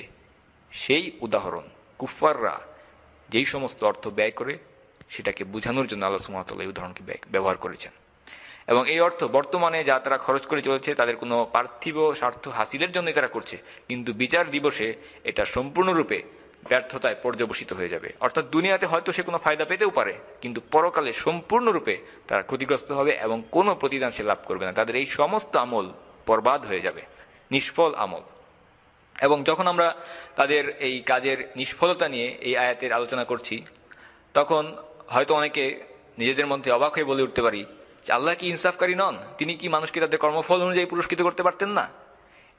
সেই উদাহরণ। কুফাররা যেই সমস্ত অর্থ ব্যয় করে সেটাকে বোঝানোর জন্য আল্লাহ সুবহানাহু ওয়া তাআলা এই উদাহরণকে ব্যবহার করেছেন। এবং এই অর্থ বর্তমানে যা তারা খরচ করে চলেছে তাদের কোনো পার্থিব স্বার্থ হাসিলের জন্যই তারা করছে, কিন্তু বিচার দিবসে এটা সম্পূর্ণরূপে ব্যর্থতায় পর্যবসিত হয়ে যাবে। অর্থাৎ দুনিয়াতে হয়তো সে কোনো ফায়দা পেতেও পারে, কিন্তু পরকালে সম্পূর্ণরূপে তারা ক্ষতিগ্রস্ত হবে এবং কোনো প্রতিদান সে লাভ করবে না। তাদের এই সমস্ত আমল বরবাদ হয়ে যাবে, নিষ্ফল আমল। এবং যখন আমরা তাদের এই কাজের নিষ্ফলতা নিয়ে এই আয়াতের আলোচনা করছি, তখন হয়তো অনেকে নিজেদের মধ্যে অবাক হয়ে বলে উঠতে পারি যে আল্লাহ কি ইনসাফকারী নন? তিনি কি মানুষকে তাদের কর্মফল অনুযায়ী পুরস্কৃত করতে পারতেন না?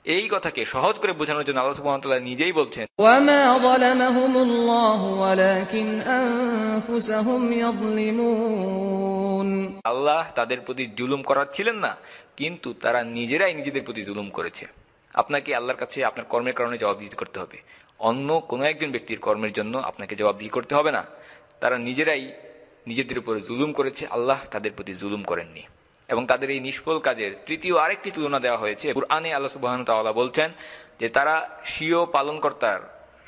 এই কথাকে সহজ করে বোঝানোর জন্য আল্লাহ সুবহানাহু ওয়া তাআলা নিজেই বলছেন, ওয়ামা যালামাহুমুল্লাহু ওয়ালাকিন আনফুসাহুম ইয়াযলিমুন। আল্লাহ তাদের প্রতি জুলুম করাচ্ছিলেন না, কিন্তু তারা নিজেরাই নিজেদের প্রতি জুলুম করেছে। আপনাকে আল্লাহর কাছে আপনার কর্মের কারণে জবাবদিহি করতে হবে, অন্য কোনো একজন ব্যক্তির কর্মের জন্য আপনাকে জবাবদিহি করতে হবে না। তারা নিজেরাই নিজেদের উপরে জুলুম করেছে, আল্লাহ তাদের প্রতি জুলুম করেননি। এবং তাদের এই নিষ্ফল কাজের তৃতীয় আরেকটি তুলনা দেওয়া হয়েছে কুরআনে। আল্লাহ সুবহানাহু ওয়া তাআলা বলছেন যে তারা স্বীয় পালনকর্তার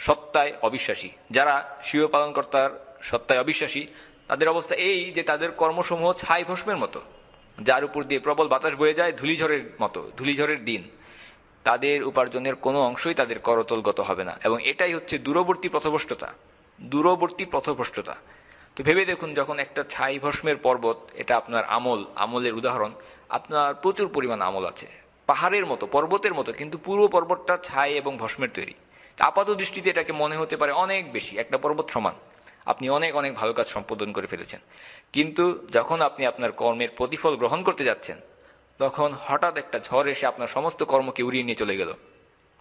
সত্তায় অবিশ্বাসী। যারা স্বীয় পালনকর্তার সত্তায় অবিশ্বাসী, তাদের অবস্থা এই যে তাদের কর্মসমূহ ছাই ভস্মের মতো, যার উপর দিয়ে প্রবল বাতাস বয়ে যায়, ধূলিঝড়ের মতো, ধূলিঝড়ের দিন। তাদের উপার্জনের কোনো অংশই তাদের করতলগত হবে না। এবং এটাই হচ্ছে দূরবর্তী পথভ্রষ্টতা, দূরবর্তী পথভ্রষ্টতা। তো ভেবে দেখুন, যখন একটা ছাই ভস্মের পর্বত, এটা আপনার আমলের উদাহরণ, আপনার প্রচুর পরিমাণ আমল আছে, পাহাড়ের মতো, পর্বতের মতো, কিন্তু পুরো পর্বতটা ছাই এবং ভস্মের তৈরি। আপাত দৃষ্টিতে এটাকে মনে হতে পারে অনেক বেশি, একটা পর্বত সমান, আপনি অনেক অনেক ভালো কাজ সম্পাদন করে ফেলেছেন। কিন্তু যখন আপনি আপনার কর্মের প্রতিফল গ্রহণ করতে যাচ্ছেন, তখন হঠাৎ একটা ঝড় এসে আপনার সমস্ত কর্মকে উড়িয়ে নিয়ে চলে গেল।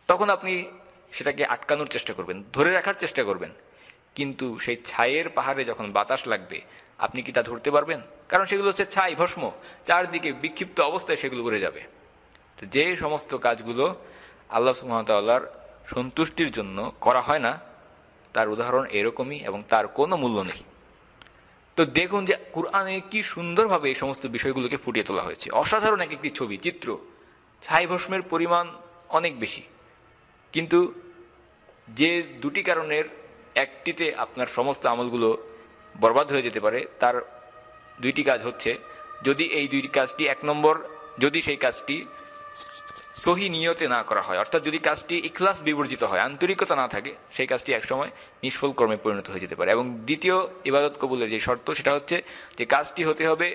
তখন আপনি সেটাকে আটকানোর চেষ্টা করবেন, ধরে রাখার চেষ্টা করবেন, কিন্তু সেই ছাইয়ের পাহাড়ে যখন বাতাস লাগবে, আপনি কি তা ধরতে পারবেন? কারণ সেগুলো হচ্ছে ছাই, ভস্ম, চারদিকে বিক্ষিপ্ত অবস্থায় সেগুলো উড়ে যাবে। তো যে সমস্ত কাজগুলো আল্লাহ সুবহানাহু ওয়া তাআলার সন্তুষ্টির জন্য করা হয় না, তার উদাহরণ এরকমই, এবং তার কোনো মূল্য নেই। তো দেখুন যে কুরআনে কি সুন্দরভাবে এই সমস্ত বিষয়গুলোকে ফুটিয়ে তোলা হয়েছে। অসাধারণ এক একটি ছবি, চিত্র। ছাই ভস্মের পরিমাণ অনেক বেশি, কিন্তু যে দুটি কারণের একটিতে আপনার সমস্ত আমলগুলো বরবাদ হয়ে যেতে পারে, তার দুইটি কাজ হচ্ছে, যদি এই দুইটি কাজটি, এক নম্বর, যদি সেই কাজটি সহি নিয়তে না করা হয়, অর্থাৎ যদি কাজটি ইখলাস বিবর্জিত হয়, আন্তরিকতা না থাকে, সেই কাজটি একসময় নিষ্ফল কর্মে পরিণত হয়ে যেতে পারে। এবং দ্বিতীয় ইবাদত কবুলের যে শর্ত, সেটা হচ্ছে যে কাজটি হতে হবে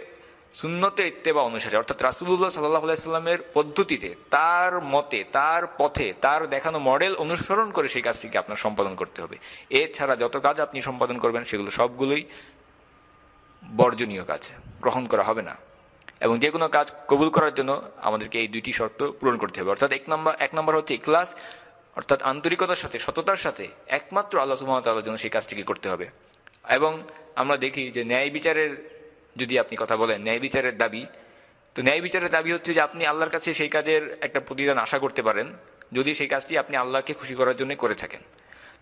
সুন্নতে ইত্তেবা অনুসারে, অর্থাৎ রাসূলুল্লাহ সাল্লাল্লাহু আলাইহি সাল্লামের পদ্ধতিতে, তার মতে, তার পথে, তার দেখানো মডেল অনুসরণ করে সেই কাজটিকে আপনার সম্পাদন করতে হবে। এছাড়া যত কাজ আপনি সম্পাদন করবেন, সেগুলো সবগুলোই বর্জনীয় কাজ, গ্রহণ করা হবে না। এবং যে কোনো কাজ কবুল করার জন্য আমাদেরকে এই দুইটি শর্ত পূরণ করতে হবে। অর্থাৎ এক নম্বর হচ্ছে ইখলাস, অর্থাৎ আন্তরিকতার সাথে, সততার সাথে একমাত্র আল্লাহ সুবহানাহু ওয়া তাআলার জন্য সেই কাজটিকে করতে হবে। এবং আমরা দেখি যে ন্যায় বিচারের, যদি আপনি কথা বলেন ন্যায় বিচারের দাবি, তো ন্যায় বিচারের দাবি হচ্ছে যে আপনি আল্লাহর কাছে সেই কাজের একটা প্রতিদান আশা করতে পারেন, যদি সেই কাজটি আপনি আল্লাহকে খুশি করার জন্য করে থাকেন।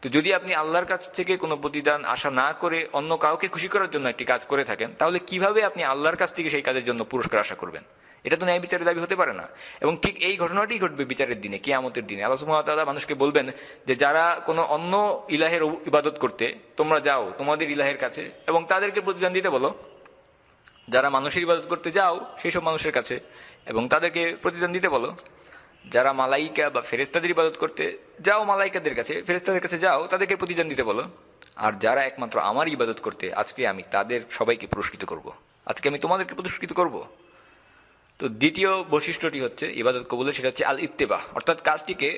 তো যদি আপনি আল্লাহর কাছ থেকে কোনো প্রতিদান আশা না করে অন্য কাউকে খুশি করার জন্য একটি কাজ করে থাকেন, তাহলে কিভাবে আপনি আল্লাহর কাছ থেকে সেই কাজের জন্য পুরস্কার আশা করবেন? এটা তো ন্যায় বিচারের দাবি হতে পারে না। এবং ঠিক এই ঘটনাটি ঘটবে বিচারের দিনে, কিয়ামতের দিনে। আল্লাহ সুবহানাহু ওয়া তাআলা মানুষকে বলবেন যে যারা কোনো অন্য ইলাহের ইবাদত করতে, তোমরা যাও তোমাদের ইলাহের কাছে এবং তাদেরকে প্রতিদান দিতে বলো। যারা মানুষের ইবাদত করতে যাও সেই সব মানুষের কাছে এবং তাদেরকে প্রতিদান দিতে বলো। যারা মালাইকা বা ফেরেশতাদের ইবাদত করতে যাও মালাইকাদের কাছে, ফেরেশতাদের কাছে যাও, তাদেরকে প্রতিদান দিতে বলো। আর যারা একমাত্র আমার ইবাদত করতে, আজকে আমি তাদের সবাইকে পুরস্কৃত করব, আজকে আমি তোমাদেরকে পুরস্কৃত করব। তো দ্বিতীয় বৈশিষ্ট্যটি হচ্ছে ইবাদত কবুলের, সেটা হচ্ছে আল ইত্তেবা, অর্থাৎ কাজটিকে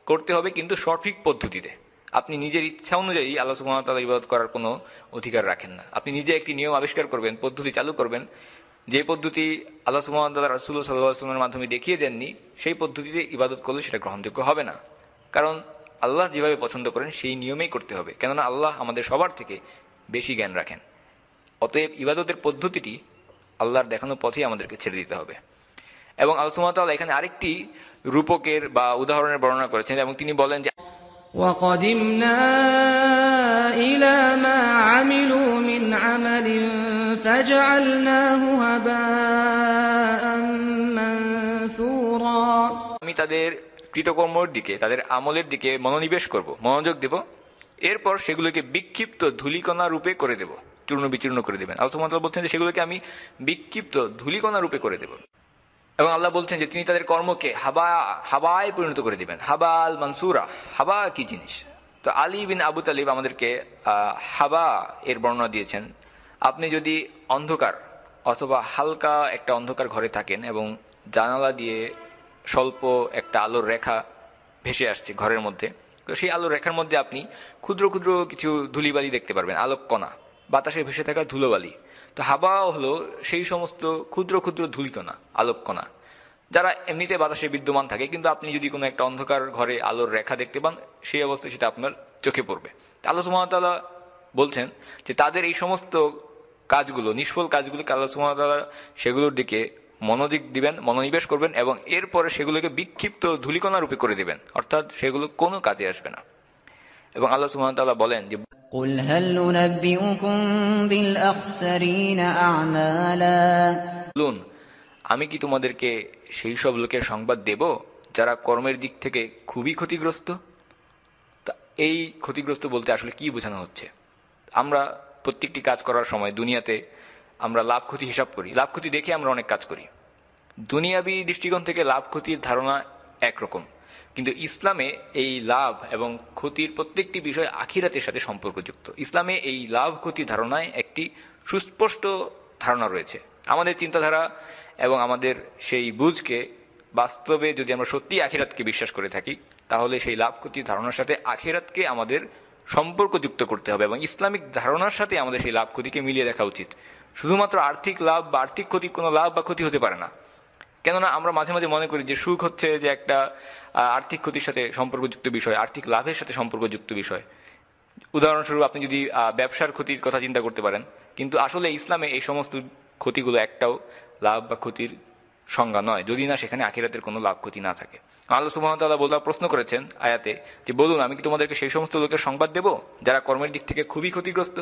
করতে হবে কিন্তু সঠিক পদ্ধতিতে। আপনি নিজের ইচ্ছা অনুযায়ী আল্লাহ সুবহানাহু ওয়া তাআলা ইবাদত করার কোনো অধিকার রাখেন না। আপনি নিজে একটি নিয়ম আবিষ্কার করবেন, পদ্ধতি চালু করবেন, যে পদ্ধতি আল্লাহ সুবহানাহু ওয়া তাআলা রাসূলুল্লাহ সাল্লাল্লাহু আলাইহি ওয়াসাল্লামের মাধ্যমে দেখিয়ে দেননি, সেই পদ্ধতিতে ইবাদত করলে সেটা গ্রহণযোগ্য হবে না। কারণ আল্লাহ যেভাবে পছন্দ করেন সেই নিয়মেই করতে হবে, কেননা আল্লাহ আমাদের সবার থেকে বেশি জ্ঞান রাখেন। অতএব ইবাদতের পদ্ধতিটি আল্লাহর দেখানো পথেই আমাদেরকে ছেড়ে দিতে হবে। এবং আল্লাহ সুবহানাহু ওয়া তাআলা এখানে আরেকটি রূপকের বা উদাহরণের বর্ণনা করেছেন এবং তিনি বলেন যে وَقَدِمْنَا إِلَى مَا عَمِلُوا مِنْ عَمَلٍ فَجَعَلْنَاهُ هَبَاءً مَنْثُورًا। আমি তাদের কৃতকর্মের দিকে, তাদের আমলের দিকে মনোনিবেশ করব, মনোযোগ দেব, এরপর সেগুলোকে বিক্ষিপ্ত ধূলিকণা রূপে করে দেব, চূর্ণ বিচূর্ণ করে দেবেন। আল্লাহ সুবহানাহু ওয়া তাআলা বলছেন যে সেগুলোকে আমি বিক্ষিপ্ত ধূলিকণা রূপে করে দেব। এবং আল্লাহ বলছেন যে তিনি তাদের কর্মকে হাবায় পরিণত করে দিবেন। হাবা আল মানসুরা, হাবা কি জিনিস? তো আলী বিন আবু তালিব আমাদেরকে হাবা এর বর্ণনা দিয়েছেন। আপনি যদি অন্ধকার অথবা হালকা একটা অন্ধকার ঘরে থাকেন এবং জানালা দিয়ে স্বল্প একটা আলোর রেখা ভেসে আসছে ঘরের মধ্যে, তো সেই আলোর রেখার মধ্যে আপনি ক্ষুদ্র ক্ষুদ্র কিছু ধূলিবালি দেখতে পারবেন, আলোক কণা, বাতাসে ভেসে থাকা ধুলোবালি। তো হাবা হলো সেই সমস্ত ক্ষুদ্র ক্ষুদ্র ধূলিকণা, আলোক কণা, যারা এমনিতে বাতাসে বিদ্যমান থাকে, কিন্তু আপনি যদি কোনো একটা অন্ধকার ঘরে আলোর রেখা দেখতে পান, সেই অবস্থায় সেটা আপনার চোখে পড়বে। আল্লাহ সুবহানাহু ওয়া তাআলা বলছেন যে তাদের এই সমস্ত কাজগুলো, নিষ্ফল কাজগুলোকে আল্লাহ সুবহানাহু ওয়া তাআলা সেগুলোর দিকে মনোযোগ দিবেন, মনোনিবেশ করবেন এবং এরপরে সেগুলোকে বিক্ষিপ্ত ধূলিকণা রূপে করে দিবেন, অর্থাৎ সেগুলো কোনো কাজে আসবে না। এবং আল্লাহ সুবহানাহু ওয়া তাআলা বলেন যে قل هل ننبئكم بالأخسرين أعمالا বলুন, আমি কি তোমাদেরকে সেই সব লোকের সংবাদ দেব যারা কর্মের দিক থেকে খুবই ক্ষতিগ্রস্ত? তা এই ক্ষতিগ্রস্ত বলতে আসলে কি বোঝানো হচ্ছে? আমরা প্রত্যেকটি কাজ করার সময় দুনিয়াতে আমরা লাভ ক্ষতি হিসাব করি, লাভ ক্ষতি দেখে আমরা অনেক কাজ করি। দুনিয়াবি দৃষ্টিকোণ থেকে লাভ ক্ষতির ধারণা একরকম, কিন্তু ইসলামে এই লাভ এবং ক্ষতির প্রত্যেকটি বিষয় আখিরাতের সাথে সম্পর্কযুক্ত। ইসলামে এই লাভ ক্ষতির ধারণায় একটি সুস্পষ্ট ধারণা রয়েছে। আমাদের চিন্তাধারা এবং আমাদের সেই বুঝকে বাস্তবে যদি আমরা সত্যি আখিরাতকে বিশ্বাস করে থাকি, তাহলে সেই লাভ ক্ষতির ধারণার সাথে আখিরাতকে আমাদের সম্পর্কযুক্ত করতে হবে এবং ইসলামিক ধারণার সাথে আমাদের সেই লাভ ক্ষতিকে মিলিয়ে দেখা উচিত। শুধুমাত্র আর্থিক লাভ বা আর্থিক ক্ষতি কোনো লাভ বা ক্ষতি হতে পারে না। কেননা আমরা মাঝে মাঝে মনে করি যে সুখ হচ্ছে যে একটা আর্থিক ক্ষতির সাথে সম্পর্কযুক্ত বিষয়, আর্থিক লাভের সাথে সম্পর্কযুক্ত বিষয়। উদাহরণস্বরূপ আপনি যদি ব্যবসার ক্ষতির কথা চিন্তা করতে পারেন, কিন্তু আসলে ইসলামে এই সমস্ত ক্ষতিগুলো একটাও লাভ বা ক্ষতির সংজ্ঞা নয়, যদি না সেখানে আখিরাতের কোনো লাভ ক্ষতি না থাকে। আল্লাহ সুবহানাহু ওয়া তাআলা প্রশ্ন করেছেন আয়াতে যে বলুন, আমি কি তোমাদেরকে সেই সমস্ত লোকের সংবাদ দেব যারা কর্মের দিক থেকে খুবই ক্ষতিগ্রস্ত?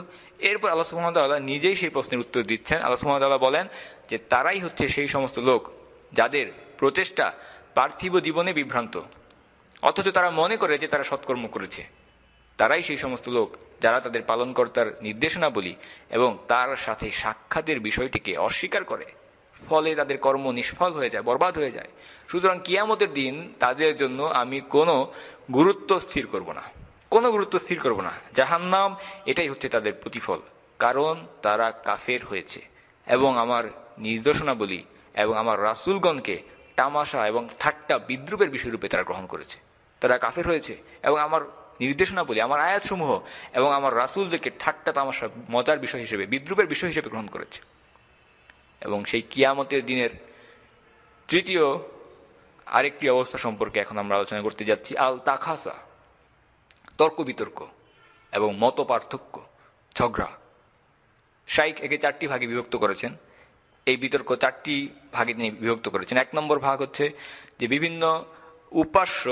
এরপর আল্লাহ সুবহানাহু ওয়া তাআলা নিজেই সেই প্রশ্নের উত্তর দিচ্ছেন। আল্লাহ সুবহানাহু ওয়া তাআলা বলেন যে তারাই হচ্ছে সেই সমস্ত লোক যাদের প্রচেষ্টা পার্থিব জীবনে বিভ্রান্ত, অথচ তারা মনে করে যে তারা সৎকর্ম করেছে। তারাই সেই সমস্ত লোক যারা তাদের পালনকর্তার নির্দেশনাবলী এবং তার সাথে সাক্ষাতের বিষয়টিকে অস্বীকার করে, ফলে তাদের কর্ম নিষ্ফল হয়ে যায়, বরবাদ হয়ে যায়। সুতরাং কিয়ামতের দিন তাদের জন্য আমি কোনো গুরুত্ব স্থির করব না, কোনো গুরুত্ব স্থির করব না। জাহান্নাম এটাই হচ্ছে তাদের প্রতিফল, কারণ তারা কাফের হয়েছে এবং আমার নির্দেশনাবলী এবং আমার রাসূলগণকে তামাশা এবং ঠাট্টা বিদ্রুপের বিষয়রূপে তারা গ্রহণ করেছে। তারা কাফের হয়েছে এবং আমার নির্দেশনাবলী, আমার আয়াতসমূহ এবং আমার রাসূলদেরকে ঠাট্টা তামাশা মজার বিষয় হিসেবে, বিদ্রুপের বিষয় হিসেবে গ্রহণ করেছে। এবং সেই কিয়ামতের দিনের তৃতীয় আরেকটি অবস্থা সম্পর্কে এখন আমরা আলোচনা করতে যাচ্ছি, আল তাখাসা, তর্ক বিতর্ক এবং মত পার্থক্য, ঝগড়া। শাইখ একে 4টি ভাগে বিভক্ত করেছেন। এই বিতর্ক 4টি ভাগে তিনি বিভক্ত করেছেন। 1 নম্বর ভাগ হচ্ছে যে বিভিন্ন উপাস্য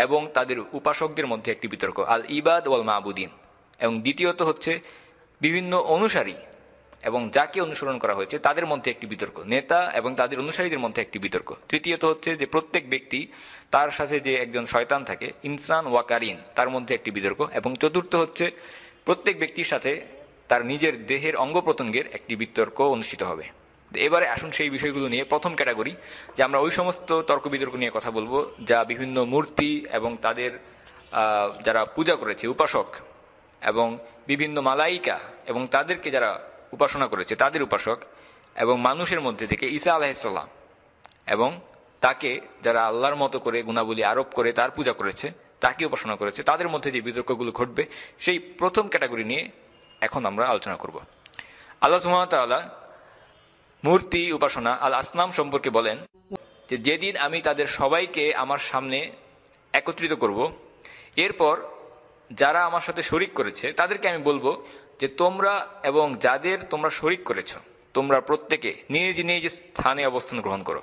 এবং তাদের উপাসকদের মধ্যে একটি বিতর্ক, আল ইবাদ ওয়াল মাবুদিন। এবং দ্বিতীয়ত হচ্ছে বিভিন্ন অনুসারী এবং যাকে অনুসরণ করা হয়েছে তাদের মধ্যে একটি বিতর্ক, নেতা এবং তাদের অনুসারীদের মধ্যে একটি বিতর্ক। তৃতীয়ত হচ্ছে যে প্রত্যেক ব্যক্তি, তার সাথে যে একজন শয়তান থাকে, ইনসান ওয়া কারিন, তার মধ্যে একটি বিতর্ক। এবং চতুর্থ হচ্ছে প্রত্যেক ব্যক্তির সাথে তার নিজের দেহের অঙ্গ প্রত্যঙ্গের একটি বিতর্ক অনুষ্ঠিত হবে। এবারে আসুন সেই বিষয়গুলো নিয়ে। প্রথম ক্যাটাগরি, যে আমরা ওই সমস্ত তর্ক বিতর্ক নিয়ে কথা বলবো যা বিভিন্ন মূর্তি এবং তাদের যারা পূজা করেছে, উপাসক, এবং বিভিন্ন মালাইকা এবং তাদেরকে যারা উপাসনা করেছে তাদের উপাসক, এবং মানুষের মধ্যে থেকে ঈসা আলাইহিস সালাম এবং তাকে যারা আল্লাহর মতো করে গুণাবলী আরোপ করে তার পূজা করেছে, তাকে উপাসনা করেছে, তাদের মধ্যে যে বিতর্কগুলো ঘটবে, সেই প্রথম ক্যাটাগরি নিয়ে এখন আমরা আলোচনা করব। আল্লাহ সুবহানাহু ওয়া তাআলা মূর্তি উপাসনা, আল আসনাম সম্পর্কে বলেন যে যেদিন আমি তাদের সবাইকে আমার সামনে একত্রিত করব, এরপর যারা আমার সাথে শরিক করেছে তাদেরকে আমি বলবো যে তোমরা এবং যাদের তোমরা শরিক করেছো, তোমরা প্রত্যেকে নিজ নিজ স্থানে অবস্থান গ্রহণ করো।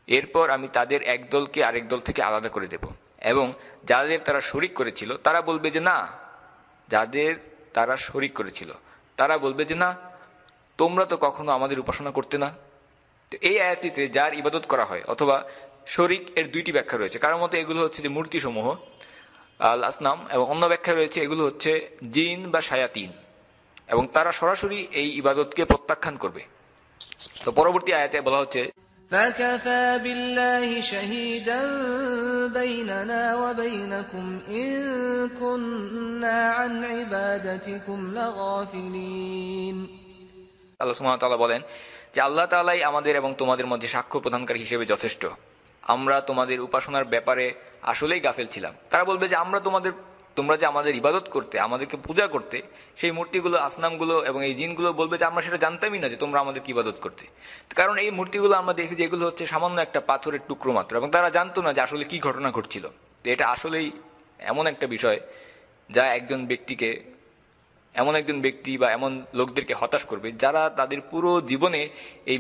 এরপর আমি তাদের এক দলকে আরেক দল থেকে আলাদা করে দেব এবং যাদের তারা শরিক করেছিল তারা বলবে যে না, যাদের তারা শরিক করেছিল তারা বলবে যে না, তোমরা তো কখনো আমাদের উপাসনা করতে না। তো এই আয়াতটিতে যার ইবাদত করা হয় অথবা শরিক, এর 2টি ব্যাখ্যা রয়েছে। কারোর মতে এগুলো হচ্ছে যে মূর্তিসমূহ আল আসনাম, এবং অন্য ব্যাখ্যা রয়েছে এগুলো হচ্ছে জিন বা শায়াতিন, এবং তারা সরাসরি এই ইবাদতকে প্রত্যাখ্যান করবে। তো পরবর্তী আয়াতে বলা হচ্ছে فكفى بالله شهيدا بيننا وبينكم إن كنا عن عبادتكم لغافلين আল্লাহ সুবহানাহু ওয়া তাআলা বলেন যে আল্লাহ তাআলাই আমাদের এবং তোমাদের মধ্যে সাক্ষ্য প্রদানকারী হিসেবে যথেষ্ট। আমরা তোমাদের উপাসনার ব্যাপারে আসলেই গাফেল ছিলাম। তারা বলবে যে তোমরা যে আমাদের ইবাদত করতে, আমাদেরকে পূজা করতে, সেই মূর্তিগুলো, আসনামগুলো এবং এই জিনগুলো বলবে যে আমরা সেটা জানতামই না যে তোমরা আমাদেরকে ইবাদত করতে। কারণ এই মূর্তিগুলো আমরা দেখি যে এগুলো হচ্ছে সামান্য একটা পাথরের টুকরো মাত্র, এবং তারা জানতো না যে আসলে কি ঘটনা ঘটছিল। তো এটা আসলেই এমন একটা বিষয় যা একজন ব্যক্তি বা এমন লোকদেরকে হতাশ করবে যারা তাদের পুরো জীবনে এই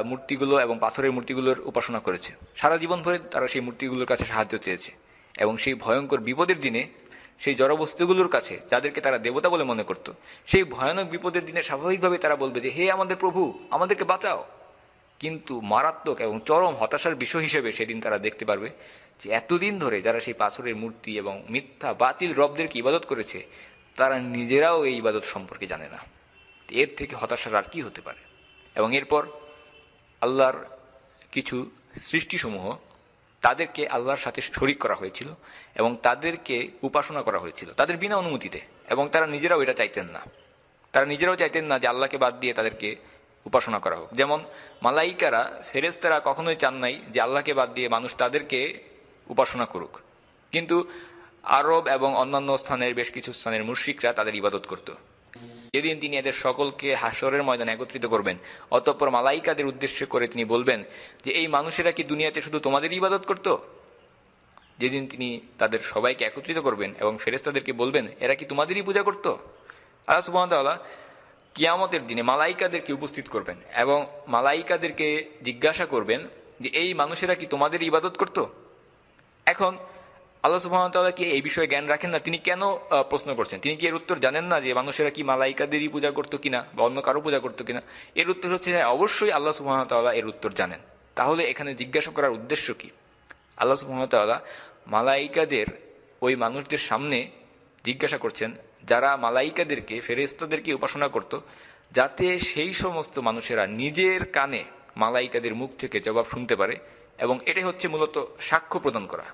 মূর্তিগুলো এবং পাথরের মূর্তিগুলোর উপাসনা করেছে। সারা জীবন ধরে তারা সেই মূর্তিগুলোর কাছে সাহায্য চেয়েছে, এবং সেই ভয়ঙ্কর বিপদের দিনে সেই জড়বস্তুগুলোর কাছে, যাদেরকে তারা দেবতা বলে মনে করত, সেই ভয়ানক বিপদের দিনে স্বাভাবিকভাবে তারা বলবে যে হে আমাদের প্রভু, আমাদেরকে বাঁচাও। কিন্তু মারাত্মক এবং চরম হতাশার বিষয় হিসেবে সেদিন তারা দেখতে পারবে যে এতদিন ধরে যারা সেই পাথরের মূর্তি এবং মিথ্যা বাতিল রবদেরকে ইবাদত করেছে, তারা নিজেরাও এই ইবাদত সম্পর্কে জানে না। এর থেকে হতাশার আর কি হতে পারে? এবং এরপর আল্লাহর কিছু সৃষ্টিসমূহ, তাদেরকে আল্লাহর সাথে শরীক করা হয়েছিল এবং তাদেরকে উপাসনা করা হয়েছিল তাদের বিনা অনুমতিতে, এবং তারা নিজেরাও এটা চাইতেন না। তারা নিজেরাও চাইতেন না যে আল্লাহকে বাদ দিয়ে তাদেরকে উপাসনা করা হোক। যেমন মালাইকারা, ফেরেশতারা কখনোই চান নাই যে আল্লাহকে বাদ দিয়ে মানুষ তাদেরকে উপাসনা করুক, কিন্তু আরব এবং অন্যান্য স্থানের বেশ কিছু স্থানের মুশরিকরা তাদের ইবাদত করত। যেদিন তিনি এদের সকলকে হাসরের ময়দানে একত্রিত করবেন, অতঃপর মালাইকাদের উদ্দেশ্য করে তিনি বলবেন যে এই মানুষেরা কি দুনিয়াতে শুধু তোমাদেরই ইবাদত করত? যেদিন তিনি তাদের সবাইকে একত্রিত করবেন এবং ফেরেশতাদেরকে বলবেন এরা কি তোমাদেরই পূজা করত? আল্লাহ সুবহানাহু ওয়া তাআলা কিয়ামতের দিনে মালাইকাদেরকে উপস্থিত করবেন এবং মালাইকাদেরকে জিজ্ঞাসা করবেন যে এই মানুষেরা কি তোমাদেরই ইবাদত করত? এখন আল্লাহ সুবহানাহু ওয়া তাআলা কি এই বিষয়ে জ্ঞান রাখেন না? তিনি কেন প্রশ্ন করছেন? তিনি কি এর উত্তর জানেন না যে মানুষেরা কি মালাইকাদেরই পূজা করতো কিনা বা অন্য কারো পূজা করতো কিনা? এর উত্তর হচ্ছে অবশ্যই আল্লাহ সুবহানাহু ওয়া তাআলা এর উত্তর জানেন। তাহলে এখানে জিজ্ঞাসা করার উদ্দেশ্য কি? আল্লাহ সুবহানাহু ওয়া তাআলা মালাইকাদের ওই মানুষদের সামনে জিজ্ঞাসা করছেন যারা মালাইকাদেরকে, ফেরেশতাদেরকে উপাসনা করত, যাতে সেই সমস্ত মানুষেরা নিজের কানে মালাইকাদের মুখ থেকে জবাব শুনতে পারে, এবং এটাই হচ্ছে মূলত সাক্ষ্য প্রদান করা।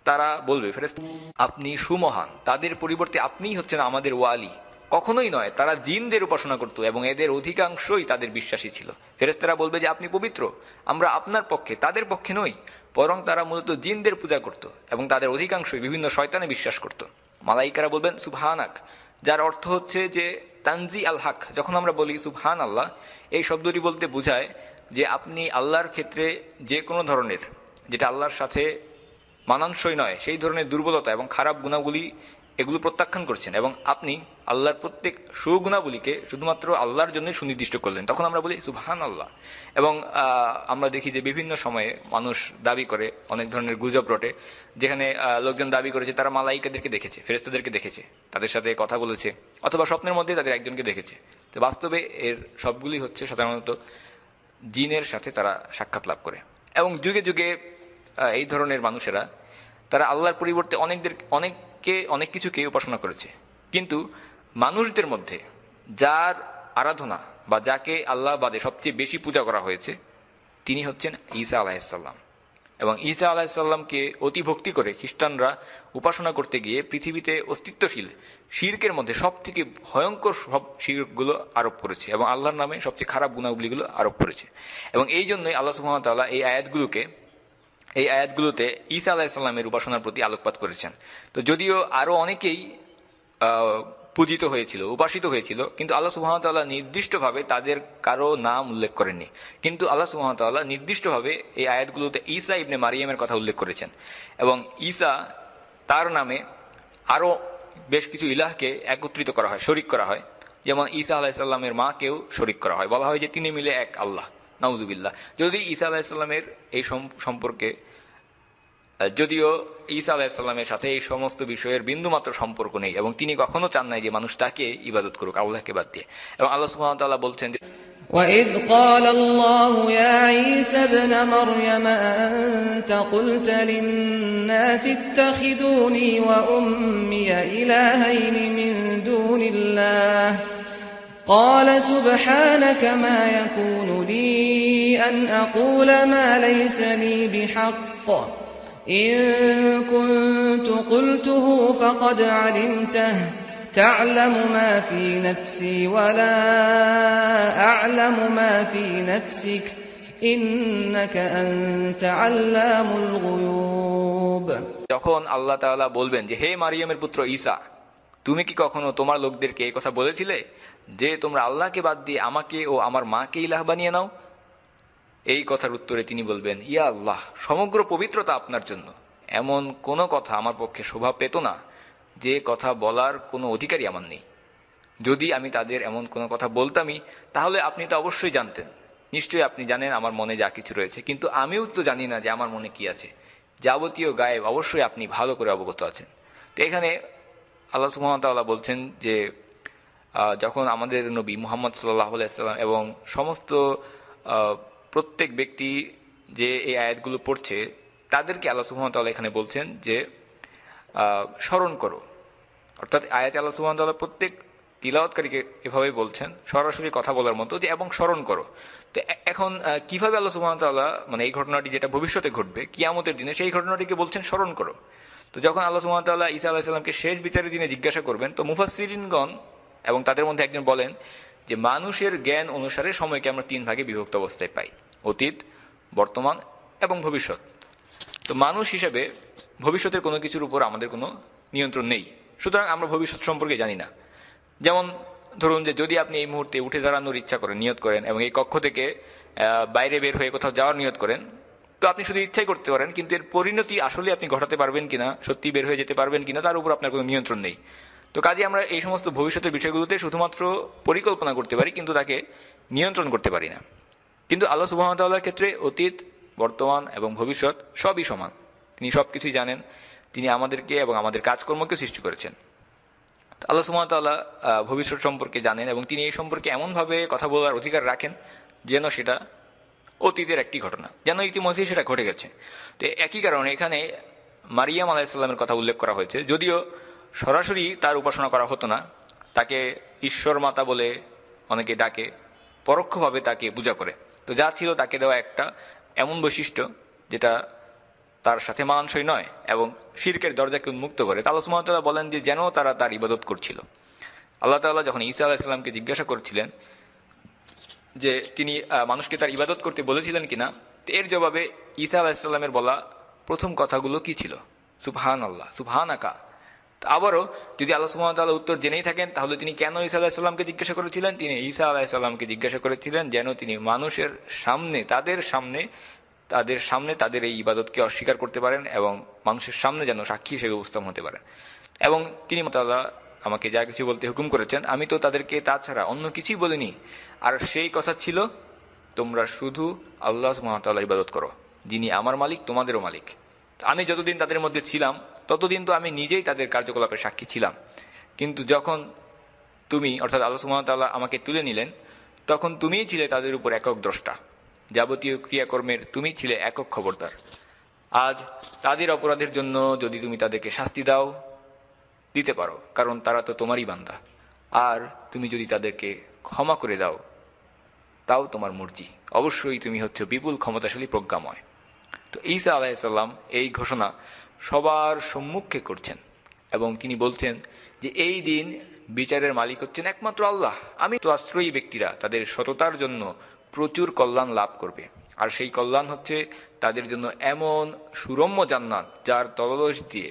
তারা বলবে ফেরেশতা আপনি সুমহান, তাদের পরিবর্তে আপনিই হচ্ছেন আমাদের ওয়ালি। কখনোই নয়, তারা জিনদের উপাসনা করত এবং এদের অধিকাংশই তাদের বিশ্বাসী ছিল। ফেরেশতারা বলবে যে আপনি পবিত্র, আমরা আপনার পক্ষে, তাদের পক্ষে নই। বরং তারা মূলত জিনদের পূজা করত এবং তাদের অধিকাংশই বিভিন্ন শয়তানে বিশ্বাস করত। মালাইকারা বলবেন সুবহানাক, যার অর্থ হচ্ছে যে তানজি আল হক। যখন আমরা বলি সুবহান আল্লাহ, এই শব্দটি বলতে বোঝায় যে আপনি আল্লাহর ক্ষেত্রে যে কোনো ধরনের, যেটা আল্লাহর সাথে মানানসই নয়, সেই ধরনের দুর্বলতা এবং খারাপ গুণাবলী এগুলো প্রত্যাখ্যান করছেন, এবং আপনি আল্লাহর প্রত্যেক সুগুণাবলীকে শুধুমাত্র আল্লাহর জন্য সুনির্দিষ্ট করলেন। তখন আমরা বলি সুবহান আল্লাহ। এবং আমরা দেখি যে বিভিন্ন সময়ে মানুষ দাবি করে, অনেক ধরনের গুজব রটে, যেখানে লোকজন দাবি করে যে তারা মালাইকাদেরকে দেখেছে, ফেরেশতাদেরকে দেখেছে, তাদের সাথে কথা বলেছে, অথবা স্বপ্নের মধ্যে তাদের একজনকে দেখেছে। তো বাস্তবে এর সবগুলি হচ্ছে সাধারণত জিনের সাথে তারা সাক্ষাৎ লাভ করে। এবং যুগে যুগে এই ধরনের মানুষেরা তারা আল্লাহর পরিবর্তে অনেক কিছুকে উপাসনা করেছে। কিন্তু মানুষদের মধ্যে যার আরাধনা বা যাকে আল্লাহ বাদে সবচেয়ে বেশি পূজা করা হয়েছে তিনি হচ্ছেন ঈসা আলাইহিসসালাম। এবং ঈসা আলাইহিসসালামকে অতি ভক্তি করে খ্রিস্টানরা উপাসনা করতে গিয়ে পৃথিবীতে অস্তিত্বশীল শিরকের মধ্যে সব থেকে ভয়ঙ্কর সব শিরকগুলো আরোপ করেছে এবং আল্লাহর নামে সবচেয়ে খারাপ গুণাবলীগুলো আরোপ করেছে। এবং এই জন্যই আল্লাহ সুবহানাহু ওয়া তাআলা এই আয়াতগুলোতে ঈসা আলাইহিসসালামের উপাসনার প্রতি আলোকপাত করেছেন। তো যদিও আরো অনেকেই পূজিত হয়েছিল, উপাসিত হয়েছিল, কিন্তু আল্লাহ সুবহানাহু ওয়া তাআলা নির্দিষ্টভাবে তাদের কারো নাম উল্লেখ করেননি। কিন্তু আল্লাহ সুবহানাহু ওয়া তাআলা নির্দিষ্টভাবে এই আয়াতগুলোতে ঈসা ইবনে মারিয়ামের কথা উল্লেখ করেছেন, এবং ঈসা তার নামে আরো বেশ কিছু ইলাহকে একত্রিত করা হয়, শরীক করা হয়। যেমন ঈসা আলাইহিসসালামের মাকেও শরীক করা হয়, বলা হয় যে তিনি মিলে এক আল্লাহ, নাউজুবিল্লাহ। যদি ঈসা আলাইহিসসালামের এই সম্পর্কে, যদিও ঈসা আলাইহিসসালামের সাথে এই সমস্ত বিষয়ের বিন্দুমাত্র সম্পর্ক নেই, এবং তিনি কখনো চান নাই যে মানুষ তাকে ইবাদত করুক আল্লাহকে বাদ দিয়ে। এবং আল্লাহ সুবহানাহু ওয়া তাআলা বলছেন যে وَإِذْ قَالَ اللَّهُ يَا عِيسَى ابْنَ مَرْيَمَ أَنْتَ قُلْتَ لِلنَّاسِ اتَّخِذُونِي وَأُمِّيَ إِلَٰهَيْنِ مِن دُونِ اللَّهِ قَالَ سُبْحَانَكَ مَا يَكُونُ لِي أن أقول ما ليس لي بحق إن كنت قلته فقد علمته تعلم ما في نفسي ولا أعلم ما في نفسك إنك أنت علام الغيوب যখন আল্লাহ তাআলা বলবেন যে হে মারিয়ামের পুত্র ঈসা, তুমি কি কখনো তোমার লোকদেরকে এই কথা বলেছিলে যে তোমরা আল্লাহকে বাদ দিয়ে আমাকে ও আমার মাকে ইলাহ বানিয়ে নাও? এই কথার উত্তরে তিনি বলবেন, ইয়া আল্লাহ, সমগ্র পবিত্রতা আপনার জন্য। এমন কোনো কথা আমার পক্ষে শোভা পেত না যে কথা বলার কোনো অধিকারই আমার নেই। যদি আমি তাদের এমন কোনো কথা বলতামই তাহলে আপনি তো অবশ্যই জানতেন। নিশ্চয়ই আপনি জানেন আমার মনে যা কিছু রয়েছে, কিন্তু আমিও তো জানি না যে আমার মনে কি আছে। যাবতীয় গায়েব অবশ্যই আপনি ভালো করে অবগত আছেন। তো এখানে আল্লাহ সুবহানাহু ওয়া তাআলা বলছেন যে যখন আমাদের নবী মুহাম্মদ সাল্লাল্লাহু আলাইহি ওয়াসাল্লাম এবং সমস্ত প্রত্যেক ব্যক্তি যে এই আয়াতগুলো পড়ছে তাদেরকে আল্লাহ সুবহানাহু ওয়া তাআলা এখানে বলছেন যে স্মরণ করো। অর্থাৎ আয়াতে আল্লাহ সুবহানাহু ওয়া তাআলা প্রত্যেক তিলাওয়াতকারীকে এভাবে বলছেন সরাসরি কথা বলার মতো যে এবং স্মরণ করো। তো এখন কিভাবে আল্লাহ সুবহানাহু ওয়া তাআলা মানে এই ঘটনাটি যেটা ভবিষ্যতে ঘটবে কিয়ামতের দিনে সেই ঘটনাটিকে বলছেন স্মরণ করো। তো যখন আল্লাহ সুবহানাহু ওয়া তাআলা ঈসা আলাইহিস সালামকে শেষ বিচারের দিনে জিজ্ঞাসা করবেন, তো মুফাসসিরিনগণ এবং তাদের মধ্যে একজন বলেন যে মানুষের জ্ঞান অনুসারে সময়কে আমরা 3 ভাগে বিভক্ত অবস্থায় পাই, অতীত, বর্তমান এবং ভবিষ্যৎ। তো মানুষ হিসেবে ভবিষ্যতের কোনো কিছুর উপর আমাদের কোনো নিয়ন্ত্রণ নেই, সুতরাং আমরা ভবিষ্যৎ সম্পর্কে জানি না। যেমন ধরুন যে যদি আপনি এই মুহূর্তে উঠে দাঁড়ানোর ইচ্ছা করেন, নিয়ত করেন এবং এই কক্ষ থেকে বাইরে বের হয়ে কোথাও যাওয়ার নিয়ত করেন, তো আপনি শুধু ইচ্ছাই করতে পারেন, কিন্তু এর পরিণতি আসলে আপনি ঘটাতে পারবেন কিনা, সত্যি বের হয়ে যেতে পারবেন কিনা তার উপর আপনার কোনো নিয়ন্ত্রণ নেই। তো কাজে আমরা এই সমস্ত ভবিষ্যতের বিষয়গুলোতে শুধুমাত্র পরিকল্পনা করতে পারি, কিন্তু তাকে নিয়ন্ত্রণ করতে পারি না। কিন্তু আল্লাহ সুবহানাহু ওয়া তাআলার ক্ষেত্রে অতীত, বর্তমান এবং ভবিষ্যৎ সবই সমান। তিনি সবকিছুই জানেন। তিনি আমাদেরকে এবং আমাদের কাজকর্মকে সৃষ্টি করেছেন। আল্লাহ সুবহানাহু ওয়া তাআলা ভবিষ্যৎ সম্পর্কে জানেন এবং তিনি এই সম্পর্কে এমনভাবে কথা বলার অধিকার রাখেন যেন সেটা অতীতের একটি ঘটনা, যেন ইতিমধ্যেই সেটা ঘটে গেছে। তো একই কারণে এখানে মারিয়াম আলাইহিস সালামের কথা উল্লেখ করা হয়েছে, যদিও সরাসরি তার উপাসনা করা হতো না, তাকে ঈশ্বর মাতা বলে অনেকে ডাকে, পরোক্ষভাবে তাকে পূজা করে। তো যা ছিল তাকে দেওয়া একটা এমন বৈশিষ্ট্য যেটা তার সাথে মানানসই নয় এবং শিরকের দরজাকে উন্মুক্ত করে। আল্লাহ সুবহানাহু ওয়া তাআলা বলেন যে যেন তারা তার ইবাদত করছিল। আল্লাহ তাআলা যখন ঈসা আলাইহিস সালামকে জিজ্ঞাসা করছিলেন যে তিনি মানুষকে তার ইবাদত করতে বলেছিলেন কিনা, এর জবাবে ঈসা আলাইহিস সালামের বলা প্রথম কথাগুলো কি ছিল? সুবহানাল্লাহ, সুবহানাকা। আবারও যদি আল্লাহ সুবহানাহু ওয়া তাআলা উত্তর জেনেই থাকেন তাহলে তিনি কেন ঈসা আলাইহিস সালামকে জিজ্ঞাসা করেছিলেন? তিনি ঈসা আলাইহিস সালামকে জিজ্ঞাসা করেছিলেন যেন তিনি মানুষের সামনে তাদের সামনে তাদের এই ইবাদতকে অস্বীকার করতে পারেন এবং মানুষের সামনে যেন সাক্ষী হিসেবে উপস্থাপন হতে পারেন। এবং তিনি তাআলা আমাকে যা কিছু বলতে হুকুম করেছেন আমি তো তাদেরকে তাছাড়া অন্য কিছুই বলিনি। আর সেই কথা ছিল তোমরা শুধু আল্লাহ সুবহানাহু ওয়া তাআলা ইবাদত করো, যিনি আমার মালিক তোমাদেরও মালিক। আমি যতদিন তাদের মধ্যে ছিলাম ততদিন তো আমি নিজেই তাদের কার্যকলাপের সাক্ষী ছিলাম, কিন্তু যখন তুমি অর্থাৎ আল্লাহ সুবহানাহু ওয়া তাআলা আমাকে তুলে নিলেন তখন তুমিই ছিলে তাদের উপর একক দ্রষ্টা, যাবতীয় ক্রিয়াকর্মের তুমি ছিলে একক খবরদার। আজ তাদের অপরাধের জন্য যদি তুমি তাদেরকে শাস্তি দাও দিতে পারো, কারণ তারা তো তোমারই বান্দা। আর তুমি যদি তাদেরকে ক্ষমা করে দাও তাও তোমার মর্জি, অবশ্যই তুমি হচ্ছে বিপুল ক্ষমতাশালী প্রজ্ঞাময়। তো ঈসা আলাইহিস সালাম এই ঘোষণা সবার সম্মুখে করছেন এবং তিনি বলছেন যে এই দিন বিচারের মালিক হচ্ছেন একমাত্র আল্লাহ। আমি তো আশ্রয়ী ব্যক্তিরা তাদের সততার জন্য প্রচুর কল্যাণ লাভ করবে, আর সেই কল্যাণ হচ্ছে তাদের জন্য এমন সুরম্য জান্নাত যার তলদেশ দিয়ে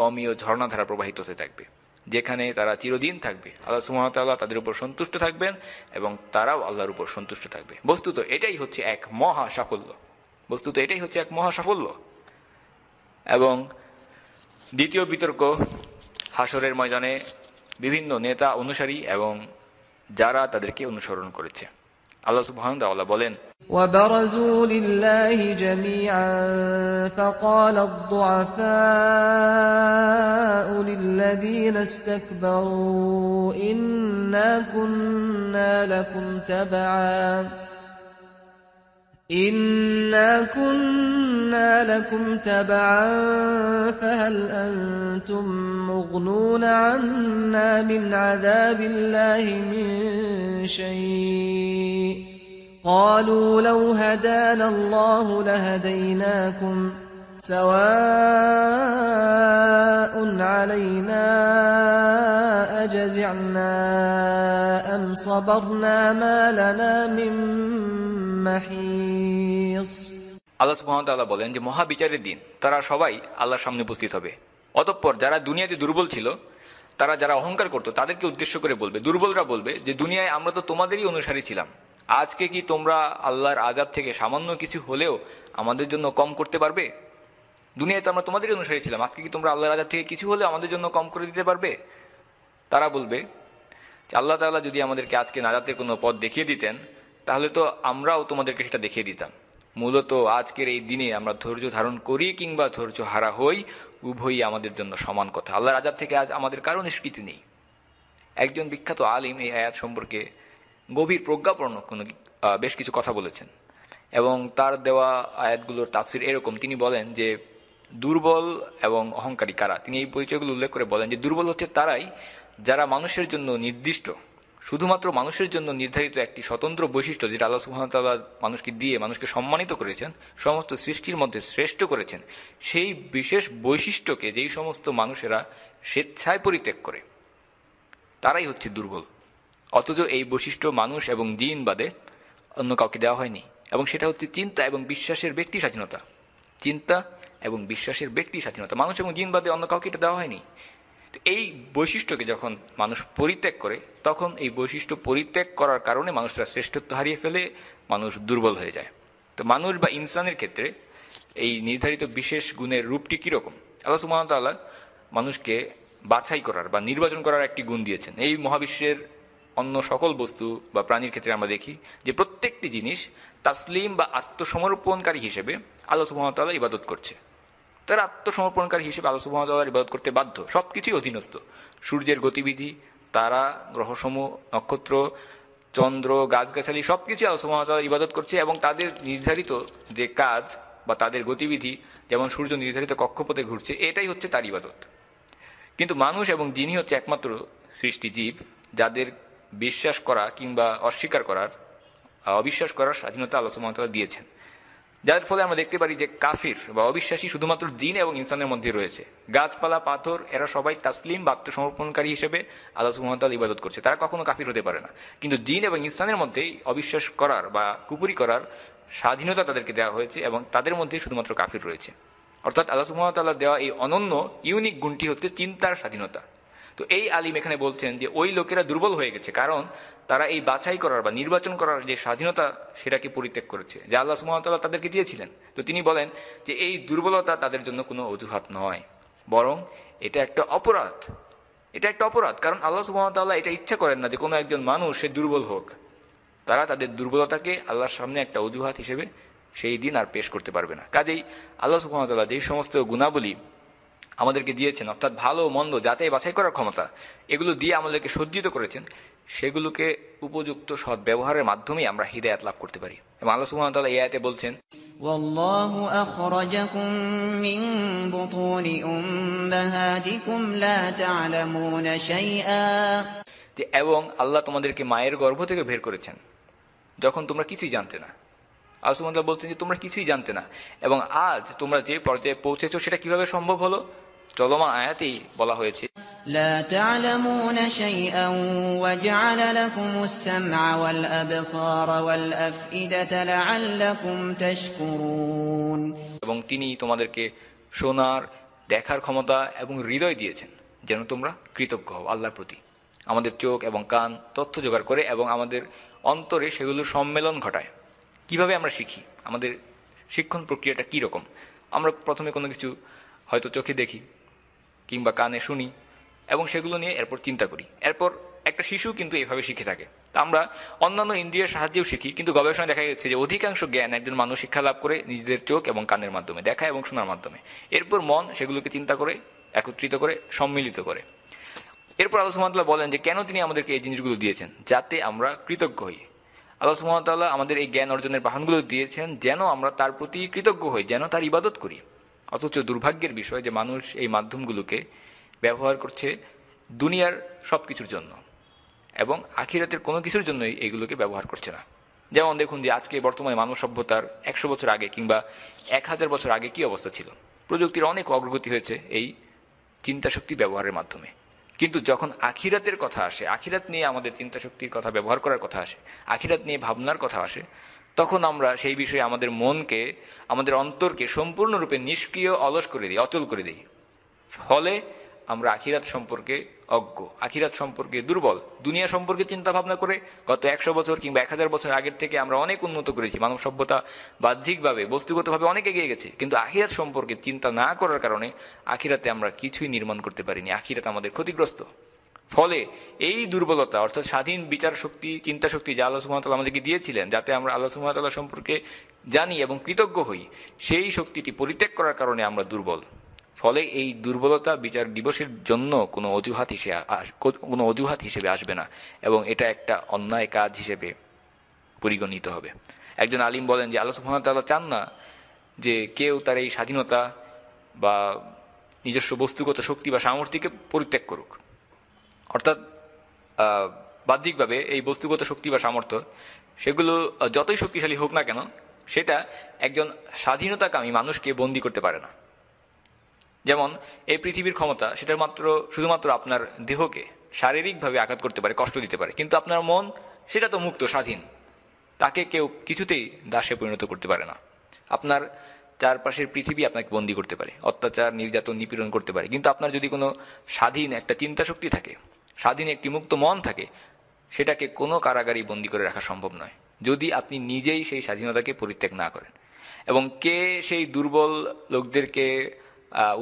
অমীয় ঝর্ণাধারা প্রবাহিত হতে থাকবে, যেখানে তারা চিরদিন থাকবে। আল্লাহ সুবহানাহু ওয়া তাআলা তাদের উপর সন্তুষ্ট থাকবেন এবং তারাও আল্লাহর উপর সন্তুষ্ট থাকবে। বস্তুত এটাই হচ্ছে এক মহা সাফল্য। এবং দ্বিতীয় বিতর্ক হাসরের ময়দানে বিভিন্ন নেতা অনুসারী এবং যারা তাদেরকে অনুসরণ করেছে। আল্লাহ সুবহানাহু ওয়া তাআলা বলেন وبرزوا لله جميعا فقال الضعفاء للذين استكبروا إنا كنا لكم تبعا فهل أنتم مغنون عنا من عذاب الله من شيء قالوا لو هدانا الله لهديناكم سواء علينا أجزعنا أم صبرنا ما لنا من محيص। আল্লাহ সুবহানাহু ওয়া তাআলা বলেন যে মহাবিচারের দিন তারা সবাই আল্লাহর সামনে উপস্থিত হবে। অতঃপর যারা দুনিয়াতে দুর্বল ছিল, তারা যারা অহংকার করত, তাদেরকে উদ্দেশ্য করে বলবে, দুর্বলরা বলবে যে দুনিয়ায় আমরা তো তোমাদেরই অনুসারী ছিলাম, আজকে কি তোমরা আল্লাহর আযাব থেকে সামান্য কিছু হলেও আমাদের জন্য কম করতে পারবে? দুনিয়ায় তো আমরা তোমাদেরই অনুসারী ছিলাম, আজকে কি তোমরা আল্লাহর আযাব থেকে কিছু হলেও আমাদের জন্য কম করে দিতে পারবে? তারা বলবে যে আল্লাহ তাআলা যদি আমাদেরকে আজকে নাজাতের কোনো পথ দেখিয়ে দিতেন তাহলে তো আমরাও তোমাদেরকে সেটা দেখিয়ে দিতাম। মূলত আজকের এই দিনে আমরা ধৈর্য ধারণ করি কিংবা ধৈর্য হারা হই, উভয়ই আমাদের জন্য সমান কথা। আল্লাহর আযাব থেকে আজ আমাদের কারো নিষ্কৃতি নেই। একজন বিখ্যাত আলিম এই আয়াত সম্পর্কে গভীর প্রজ্ঞাপূর্ণ বেশ কিছু কথা বলেছেন এবং তার দেওয়া আয়াতগুলোর তাফসির এরকম। তিনি বলেন যে দুর্বল এবং অহংকারী কারা, তিনি এই পরিচয়গুলো উল্লেখ করে বলেন যে দুর্বল হচ্ছে তারাই যারা মানুষের জন্য নির্দিষ্ট, শুধুমাত্র মানুষের জন্য নির্ধারিত একটি স্বতন্ত্র বৈশিষ্ট্য যেটা আল্লাহ সুবহানাহু ওয়া তাআলা মানুষকে দিয়ে মানুষকে সম্মানিত করেছেন, সমস্ত সৃষ্টির মধ্যে শ্রেষ্ঠ করেছেন, সেই বিশেষ বৈশিষ্ট্যকে যেই সমস্ত মানুষেরা স্বেচ্ছায় পরিত্যাগ করে তারাই হচ্ছে দুর্বল। অথচ এই বৈশিষ্ট্য মানুষ এবং জিন বাদে অন্য কাউকে দেওয়া হয়নি, এবং সেটা হচ্ছে চিন্তা এবং বিশ্বাসের ব্যক্তি স্বাধীনতা। চিন্তা এবং বিশ্বাসের ব্যক্তি স্বাধীনতা মানুষ এবং জিন বাদে অন্য কাউকে এটা দেওয়া হয়নি। তো এই বৈশিষ্ট্যকে যখন মানুষ পরিত্যাগ করে তখন এই বৈশিষ্ট্য পরিত্যাগ করার কারণে মানুষরা শ্রেষ্ঠত্ব হারিয়ে ফেলে, মানুষ দুর্বল হয়ে যায়। তো মানুষ বা ইনসানের ক্ষেত্রে এই নির্ধারিত বিশেষ গুণের রূপটি কীরকম? আল্লাহ সুবহানাহু ওয়া তাআলা মানুষকে বাছাই করার বা নির্বাচন করার একটি গুণ দিয়েছেন। এই মহাবিশ্বের অন্য সকল বস্তু বা প্রাণীর ক্ষেত্রে আমরা দেখি যে প্রত্যেকটি জিনিস তাসলিম বা আত্মসমর্পণকারী হিসেবে আল্লাহ সুবহানাহু ওয়া তাআলার ইবাদত করছে। তারা আত্মসমর্পণকারী হিসেবে আল্লাহ সুবহানাহু ওয়া তাআলার ইবাদত করতে বাধ্য, সবকিছুই অধীনস্থ। সূর্যের গতিবিধি, তারা, গ্রহসমূহ, নক্ষত্র, চন্দ্র, গাছগাছালি সবকিছু আল্লাহ সুবহানাহু ওয়া তাআলার ইবাদত করছে এবং তাদের নির্ধারিত যে কাজ বা তাদের গতিবিধি, যেমন সূর্য নির্ধারিত কক্ষপথে ঘুরছে, এটাই হচ্ছে তার ইবাদত। কিন্তু মানুষ এবং জিনই হচ্ছে একমাত্র সৃষ্টি জীব যাদের বিশ্বাস করা কিংবা অস্বীকার করার, অবিশ্বাস করার স্বাধীনতা আল্লাহ সুবহানাহু ওয়া তাআলা দিয়েছেন, যার ফলে আমরা দেখতে পারি যে কাফির বা অবিশ্বাসী শুধুমাত্র জিন এবং ইনসানের মধ্যে রয়েছে। গাছপালা, পাথর, এরা সবাই তাসলিম বা আত্মসমর্পণকারী হিসেবে আল্লাহ সুবহানাহু ওয়া তাআলা ইবাদত করছে, তারা কখনো কাফির হতে পারে না। কিন্তু জিন এবং ইনসানের মধ্যেই অবিশ্বাস করার বা কুফরি করার স্বাধীনতা তাদেরকে দেওয়া হয়েছে এবং তাদের মধ্যেই শুধুমাত্র কাফির রয়েছে। অর্থাৎ আল্লাহ সুবহানাহু ওয়া তাআলা দেওয়া এই অনন্য ইউনিক গুণটি হচ্ছে চিন্তার স্বাধীনতা। তো এই আলিম এখানে বলছেন যে ওই লোকেরা দুর্বল হয়ে গেছে কারণ তারা এই বাছাই করার বা নির্বাচন করার যে স্বাধীনতা সেটাকে পরিত্যাগ করেছে, যা আল্লাহ সুবহানাহু ওয়া তাআলা তাদেরকে দিয়েছিলেন। তো তিনি বলেন যে এই দুর্বলতা তাদের জন্য কোনো অজুহাত নয়, বরং এটা একটা অপরাধ। এটা একটা অপরাধ কারণ আল্লাহ সুবহানাহু ওয়া তাআলা এটা ইচ্ছা করেন না যে কোনো একজন মানুষ সে দুর্বল হোক। তারা তাদের দুর্বলতাকে আল্লাহর সামনে একটা অজুহাত হিসেবে সেই দিন আর পেশ করতে পারবে না। কাজেই আল্লাহ সুবহানাহু ওয়া তাআলা যেই সমস্ত গুণাবলী আমাদেরকে দিয়েছেন, অর্থাৎ ভালো মন্দ যাচাই বাছাই করার ক্ষমতা, এগুলো দিয়ে আমাদেরকে সজ্জিত করেছেন, সেগুলোকে উপযুক্ত সৎ ব্যবহারের মাধ্যমেই আমরা হিদায়াত লাভ করতে পারি। এবং আল্লাহ সুবহানাহু ওয়া তাআলা এই আয়াতে বলছেন, ওয়াল্লাহু আখরাজাকুম মিন বুতুনি উম্মাহাতিকুম লা তা'লামুনা শাইআ, যে এবং আল্লাহ তোমাদেরকে মায়ের গর্ভ থেকে বের করেছেন যখন তোমরা কিছুই জানতে না। আল্লাহ সুবহানাহু ওয়া তাআলা বলছেন যে তোমরা কিছুই জানতে না, এবং আজ তোমরা যে পর্যায়ে পৌঁছেছো সেটা কিভাবে সম্ভব হলো? চলমান আয়াতেই বলা হয়েছে, লা তা'লামুনা শাইআন ওয়া জা'আলা লাকুমুস সাম'a ওয়াল আবসারা ওয়াল আফইদাতা লা'আল্লাকুম তাশকুরুন, এবং তিনি তোমাদেরকে শোনার, দেখার ক্ষমতা এবং হৃদয় দিয়েছেন যেন তোমরা কৃতজ্ঞ হও আল্লাহর প্রতি। আমাদের চোখ এবং কান তথ্য জোগাড় করে এবং আমাদের অন্তরে সেগুলোর সম্মেলন ঘটায়। কিভাবে আমরা শিখি? আমাদের শিক্ষণ প্রক্রিয়াটা কী রকম? আমরা প্রথমে কোনো কিছু হয়তো চোখে দেখি কিংবা কানে শুনি এবং সেগুলো নিয়ে এরপর চিন্তা করি। এরপর একটা শিশু কিন্তু এভাবে শিখে থাকে। তা আমরা অন্যান্য ইন্দ্রিয়ের সাহায্যেও শিখি, কিন্তু গবেষণায় দেখা যাচ্ছে যে অধিকাংশ জ্ঞান একজন মানুষ শিক্ষা লাভ করে নিজেদের চোখ এবং কানের মাধ্যমে, দেখা এবং শোনার মাধ্যমে। এরপর মন সেগুলোকে চিন্তা করে, একত্রিত করে, সম্মিলিত করে। এরপর আল্লাহ সুবহানাহু ওয়া তাআলা বলেন যে কেন তিনি আমাদেরকে এই জিনিসগুলো দিয়েছেন, যাতে আমরা কৃতজ্ঞ হই। আল্লাহ সুবহানাহু ওয়া তাআলা আমাদের এই জ্ঞান অর্জনের বাহনগুলো দিয়েছেন যেন আমরা তার প্রতি কৃতজ্ঞ হই, যেন তার ইবাদত করি। অথচ দুর্ভাগ্যের বিষয় যে মানুষ এই মাধ্যমগুলোকে ব্যবহার করছে দুনিয়ার সব কিছুর জন্য এবং আখিরাতের কোনো কিছুর জন্যই এইগুলোকে ব্যবহার করছে না। যেমন দেখুন যে আজকে বর্তমানে মানব সভ্যতার 100 বছর আগে কিংবা 1000 বছর আগে কি অবস্থা ছিল। প্রযুক্তির অনেক অগ্রগতি হয়েছে এই চিন্তা শক্তি ব্যবহারের মাধ্যমে। কিন্তু যখন আখিরাতের কথা আসে, আখিরাত নিয়ে আমাদের চিন্তা শক্তির কথা ব্যবহার করার কথা আসে, আখিরাত নিয়ে ভাবনার কথা আসে, তখন আমরা সেই বিষয়ে আমাদের মনকে, আমাদের অন্তরকে সম্পূর্ণরূপে নিষ্ক্রিয়, অলস করে দিই, অচল করে দিই। ফলে আমরা আখিরাত সম্পর্কে অজ্ঞ, আখিরাত সম্পর্কে দুর্বল। দুনিয়া সম্পর্কে চিন্তা ভাবনা করে গত 100 বছর কিংবা 1000 বছর আগের থেকে আমরা অনেক উন্নত করেছি, মানব সভ্যতা বাহ্যিকভাবে বস্তুগতভাবে অনেক এগিয়ে গেছে। কিন্তু আখিরাত সম্পর্কে চিন্তা না করার কারণে আখিরাতে আমরা কিছুই নির্মাণ করতে পারিনি, আখিরাত আমাদের ক্ষতিগ্রস্ত। ফলে এই দুর্বলতা, অর্থাৎ স্বাধীন বিচার শক্তি, চিন্তা শক্তি যা আল্লাহ সুবহানাহু ওয়া তাআলা আমাদেরকে দিয়েছিলেন যাতে আমরা আল্লাহ সুবহানাহু ওয়া তাআলা সম্পর্কে জানি এবং কৃতজ্ঞ হই, সেই শক্তিটি পরিত্যাগ করার কারণে আমরা দুর্বল। ফলে এই দুর্বলতা বিচার দিবসের জন্য কোনো অজুহাত হিসেবে আসবে না, এবং এটা একটা অন্যায় কাজ হিসেবে পরিগণিত হবে। একজন আলিম বলেন যে আল্লাহ সুবহানাহু ওয়া তাআলা চান না যে কেউ তার এই স্বাধীনতা বা নিজস্ব বস্তুগত শক্তি বা সামর্থ্যকে পরিত্যাগ করুক। অর্থাৎ বাহ্যিকভাবে এই বস্তুগত শক্তি বা সামর্থ্য সেগুলো যতই শক্তিশালী হোক না কেন, সেটা একজন স্বাধীনতাকামী মানুষকে বন্দী করতে পারে না। যেমন এই পৃথিবীর ক্ষমতা সেটা শুধুমাত্র আপনার দেহকে শারীরিকভাবে আঘাত করতে পারে, কষ্ট দিতে পারে, কিন্তু আপনার মন সেটা তো মুক্ত, স্বাধীন, তাকে কেউ কিছুতেই দাসে পরিণত করতে পারে না। আপনার চারপাশের পৃথিবী আপনাকে বন্দী করতে পারে, অত্যাচার, নির্যাতন, নিপীড়ন করতে পারে, কিন্তু আপনার যদি কোনো স্বাধীন একটা চিন্তা শক্তি থাকে, স্বাধীন একটি মুক্ত মন থাকে, সেটাকে কোনো কারাগারই বন্দী করে রাখা সম্ভব নয় যদি আপনি নিজেই সেই স্বাধীনতাকে পরিত্যাগ না করেন। এবং কে সেই দুর্বল লোকদেরকে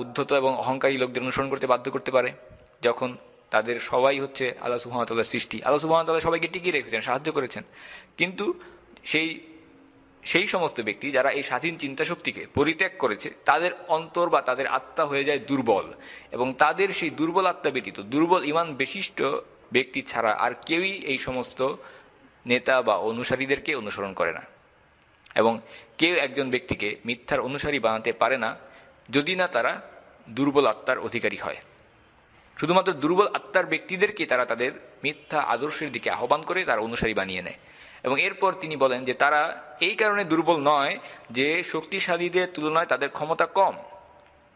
উদ্ধত এবং অহংকারী লোকদের অনুসরণ করতে বাধ্য করতে পারে? যখন তাদের সবাই হচ্ছে আল্লাহ সুবহানাহু ওয়া তাআলার সৃষ্টি, আল্লাহ সুবহানাহু ওয়া তাআলা সবাইকে টিকিয়ে রেখেছেন, সাহায্য করেছেন, কিন্তু সেই সমস্ত ব্যক্তি যারা এই স্বাধীন চিন্তা শক্তিকে পরিত্যাগ করেছে, তাদের অন্তর বা তাদের আত্মা হয়ে যায় দুর্বল, এবং তাদের সেই দুর্বল আত্মা ব্যতীত দুর্বল ঈমান বিশিষ্ট ব্যক্তি ছাড়া আর কেউই এই সমস্ত নেতা বা অনুসারীদেরকে অনুসরণ করে না। এবং কেউ একজন ব্যক্তিকে মিথ্যার অনুসারী বানাতে পারে না যদি না তারা দুর্বল আত্মার অধিকারী হয়। শুধুমাত্র দুর্বল আত্মার ব্যক্তিদেরকে তারা তাদের মিথ্যা আদর্শের দিকে আহ্বান করে তারা অনুসারী বানিয়ে নেয়। এবং এরপর তিনি বলেন যে তারা এই কারণে দুর্বল নয় যে শক্তিশালীদের তুলনায় তাদের ক্ষমতা কম,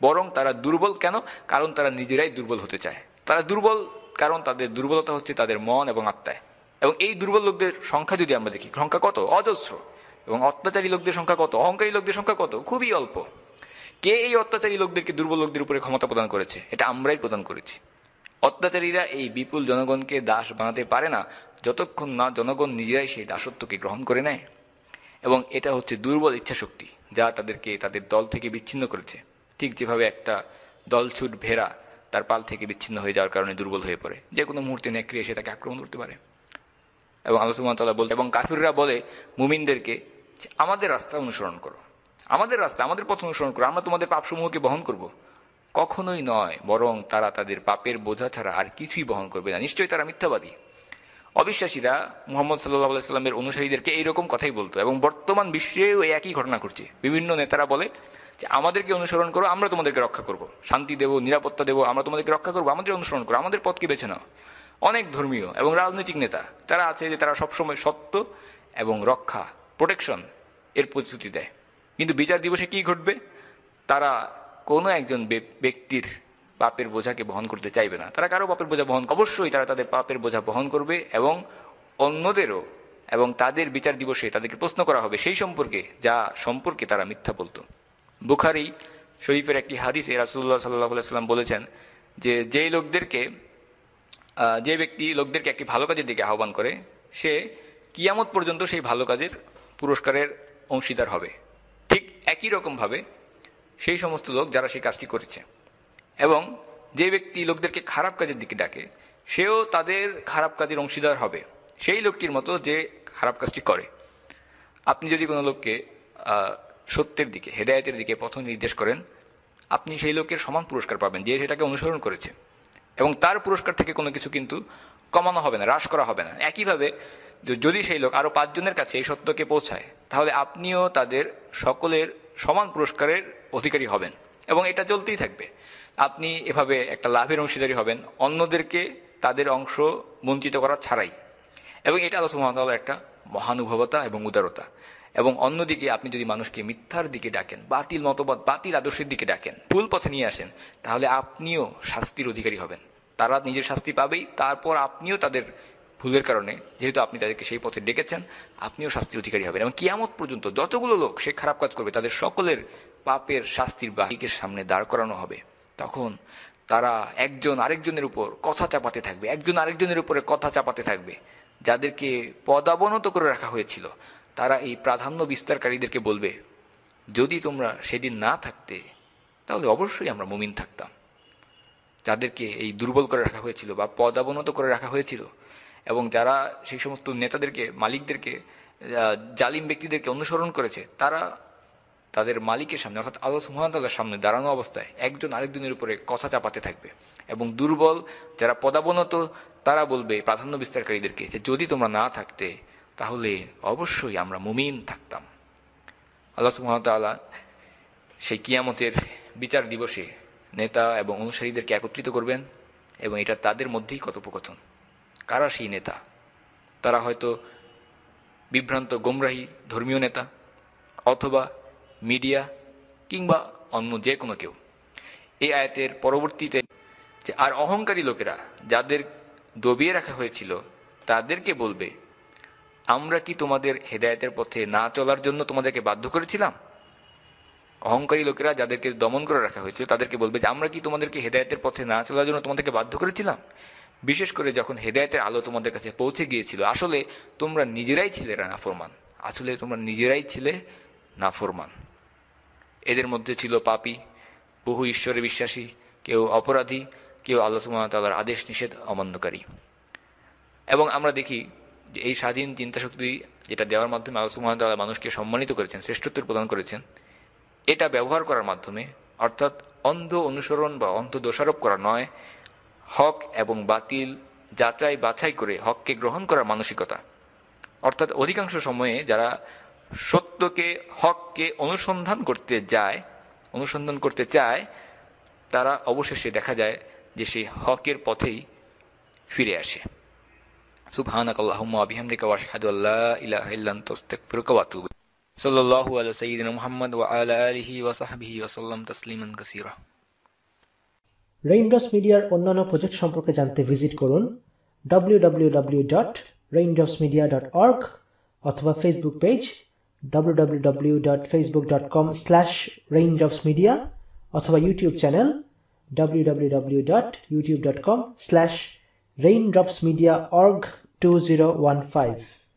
বরং তারা দুর্বল কেন? কারণ তারা নিজেরাই দুর্বল হতে চায়। তারা দুর্বল কারণ তাদের দুর্বলতা হচ্ছে তাদের মন এবং আত্মায়। এবং এই দুর্বল লোকদের সংখ্যা যদি আমরা দেখি, সংখ্যা কত? অজস্র। এবং অত্যাচারী লোকদের সংখ্যা কত? অহংকারী লোকদের সংখ্যা কত? খুবই অল্প। কে এই অত্যাচারী লোকদেরকে দুর্বল লোকদের উপরে ক্ষমতা প্রদান করেছে? এটা আমরাই প্রদান করেছি। অত্যাচারীরা এই বিপুল জনগণকে দাস বানাতে পারে না যতক্ষণ না জনগণ নিজেরাই সেই দাসত্বকে গ্রহণ করে নেয়। এবং এটা হচ্ছে দুর্বল ইচ্ছাশক্তি যা তাদেরকে তাদের দল থেকে বিচ্ছিন্ন করেছে। ঠিক যেভাবে একটা দলছুট ভেড়া তার পাল থেকে বিচ্ছিন্ন হয়ে যাওয়ার কারণে দুর্বল হয়ে পড়ে, যে কোনো মুহূর্তে নেকড়ে এসে তাকে আক্রমণ করতে পারে। এবং আল্লাহ সুবহানাহু ওয়া তাআলা বলতে, এবং কাফিররা বলে মুমিনদেরকে আমাদের রাস্তা অনুসরণ করো, আমাদের রাস্তা, আমাদের পথ অনুসরণ করো, আমরা তোমাদের পাপসমূহকে বহন করব। কখনোই নয়, বরং তারা তাদের পাপের বোঝা ছাড়া আর কিছুই বহন করবে না। নিশ্চয়ই তারা মিথ্যাবাদী। অবিশ্বাসীরা মুহাম্মদ সাল্লাল্লাহু আলাইহি সাল্লামের অনুসারীদেরকে এইরকম কথাই বলতো, এবং বর্তমান বিশ্বেও এই একই ঘটনা ঘটছে। বিভিন্ন নেতারা বলে যে আমাদেরকে অনুসরণ করো, আমরা তোমাদেরকে রক্ষা করব, শান্তি দেব, নিরাপত্তা দেব, আমরা তোমাদেরকে রক্ষা করবো, আমাদের অনুসরণ করো, আমাদের পথকে বেছে নাও। অনেক ধর্মীয় এবং রাজনৈতিক নেতা তারা আছে যে তারা সবসময় সত্য এবং রক্ষা, প্রোটেকশন এর প্রতিশ্রুতি দেয়। কিন্তু বিচার দিবসে কি ঘটবে? তারা কোনো একজন ব্যক্তির পাপের বোঝাকে বহন করতে চাইবে না। তারা কারো পাপের বোঝা বহন, অবশ্যই তারা তাদের পাপের বোঝা বহন করবে, এবং অন্যদেরও, এবং তাদের বিচার দিবসে তাদেরকে প্রশ্ন করা হবে সেই সম্পর্কে যা সম্পর্কে তারা মিথ্যা বলতো। বুখারী শরীফের একটি হাদিসে রাসূলুল্লাহ সাল্লাল্লাহু আলাইহি ওয়াসাল্লাম বলেছেন যে যে ব্যক্তি লোকদেরকে একটি ভালো কাজের দিকে আহ্বান করে, সে কিয়ামত পর্যন্ত সেই ভালো কাজের পুরস্কারের অংশীদার হবে। ঠিক একই রকমভাবে সেই সমস্ত লোক যারা সেই কাজটি করেছে। এবং যে ব্যক্তি লোকদেরকে খারাপ কাজের দিকে ডাকে, সেও তাদের খারাপ কাজের অংশীদার হবে, সেই লোকটির মতো যে খারাপ কাজটি করে। আপনি যদি কোনো লোককে সত্যের দিকে, হেদায়েতের দিকে পথ নির্দেশ করেন, আপনি সেই লোকের সমান পুরস্কার পাবেন যে সেটাকে অনুসরণ করেছে, এবং তার পুরস্কার থেকে কোনো কিছু কিন্তু কমানো হবে না, হ্রাস করা হবে না। একইভাবে যদি সেই লোক আরও 5 জনের কাছে এই সত্যকে পৌঁছায়, তাহলে আপনিও তাদের সকলের সমান পুরস্কারের অধিকারী হবেন, এবং এটা চলতেই থাকবে। আপনি এভাবে একটা লাভের অংশীদারি হবেন অন্যদেরকে তাদের অংশ বঞ্চিত করা ছাড়াই। এবং এটা আল্লাহ সুবহানাহু ওয়া তাআলার একটা মহানুভবতা এবং উদারতা। এবং অন্যদিকে আপনি যদি মানুষকে মিথ্যার দিকে ডাকেন, বাতিল মতবাদ, বাতিল আদর্শের দিকে ডাকেন, ভুল পথে নিয়ে আসেন, তাহলে আপনিও শাস্তির অধিকারী হবেন। তারা নিজের শাস্তি পাবেই, তারপর আপনিও তাদের ভুলের কারণে, যেহেতু আপনি তাদেরকে সেই পথে ডেকেছেন, আপনিও শাস্তির অধিকারী হবেন। এবং কিয়ামত পর্যন্ত যতগুলো লোক সে খারাপ কাজ করবে, তাদের সকলের পাপের শাস্তির বাহিকের সামনে দাঁড় করানো হবে। তখন তারা একজন আরেকজনের উপর কথা চাপাতে থাকবে, একজন আরেকজনের উপরে কথা চাপাতে থাকবে। যাদেরকে পদাবনত করে রাখা হয়েছিল, তারা এই প্রাধান্য বিস্তারকারীদেরকে বলবে, যদি তোমরা সেদিন না থাকতে তাহলে অবশ্যই আমরা মুমিন থাকতাম। যাদেরকে এই দুর্বল করে রাখা হয়েছিল বা পদাবনত করে রাখা হয়েছিল, এবং যারা সেই সমস্ত নেতাদেরকে, মালিকদেরকে, জালিম ব্যক্তিদেরকে অনুসরণ করেছে, তারা তাদের মালিকের সামনে অর্থাৎ আল্লাহ সুবহানাহু ওয়া তাআলার সামনে দাঁড়ানো অবস্থায় একজন আরেকজনের উপরে কথা চাপাতে থাকবে। এবং দুর্বল যারা পদাবনত, তারা বলবে প্রাধান্য বিস্তারকারীদেরকে যে যদি তোমরা না থাকতে তাহলে অবশ্যই আমরা মুমিন থাকতাম। আল্লাহ সুবহানাহু ওয়া তাআলা সেই কিয়ামতের বিচার দিবসে নেতা এবং অনুসারীদেরকে একত্রিত করবেন, এবং এটা তাদের মধ্যেই কথোপকথন। কারা সেই নেতা? তারা হয়তো বিভ্রান্ত গোমরাহী ধর্মীয় নেতা, অথবা মিডিয়া, কিংবা অন্য যে কোনো কেউ। এই আয়াতের পরবর্তীতে যে আর অহংকারী লোকেরা, যাদের দবিয়ে রাখা হয়েছিল, তাদেরকে বলবে, আমরা কি তোমাদের হেদায়েতের পথে না চলার জন্য তোমাদেরকে বাধ্য করেছিলাম? অহংকারী লোকেরা যাদেরকে দমন করে রাখা হয়েছিল, তাদেরকে বলবে যে আমরা কি তোমাদেরকে হেদায়েতের পথে না চলার জন্য তোমাদেরকে বাধ্য করেছিলাম? বিশেষ করে যখন হেদায়েতের আলো তোমাদের কাছে পৌঁছে গিয়েছিল, আসলে তোমরা নিজেরাই ছিলে নাফরমান। এদের মধ্যে ছিল পাপী, বহু ঈশ্বরে বিশ্বাসী, কেউ অপরাধী, কেউ আল্লাহ সুবহানাহু ওয়া তাআলার আদেশ নিষেধ অমান্যকারী। এবং আমরা দেখি যে এই স্বাধীন চিন্তাশক্তি যেটা দেওয়ার মাধ্যমে আল্লাহ সুবহানাহু ওয়া তাআলা মানুষকে সম্মানিত করেছেন, শ্রেষ্ঠত্ব প্রদান করেছেন, এটা ব্যবহার করার মাধ্যমে, অর্থাৎ অন্ধ অনুসরণ বা অন্ধ দোষারোপ করা নয়, হক এবং বাতিল যাচাই বাছাই করে হককে গ্রহণ করার মানসিকতা। অর্থাৎ অধিকাংশ সময়ে যারা সত্যকে, হককে অনুসন্ধান করতে চায়, তারা অবশেষে দেখা যায় যে সেই হকের পথেই ফিরে আসে। সুবহানাকাল্লাহুম্মা ওয়া বিহামদিকা ওয়া আশহাদু আল্লা ইলাহা ইল্লা আনতা আস্তাগফিরুকা ওয়া আতুবু ইলাইক। সাল্লাল্লাহু আলা সাইয়্যিদিনা মুহাম্মদ ওয়া আলা আলিহি ওয়া সাহবিহি ওয়া সাল্লাম তাসলিমান কাসীরা। রেইনড্রপস মিডিয়ার অন্যান্য প্রজেক্ট সম্পর্কে জানতে ভিজিট করুন www.raindropsmedia.org অথবা ফেসবুক পেজ www.facebook.com/raindropsmedia অথবা ইউটিউব চ্যানেল www.youtube.com/raindropsmediaorg2015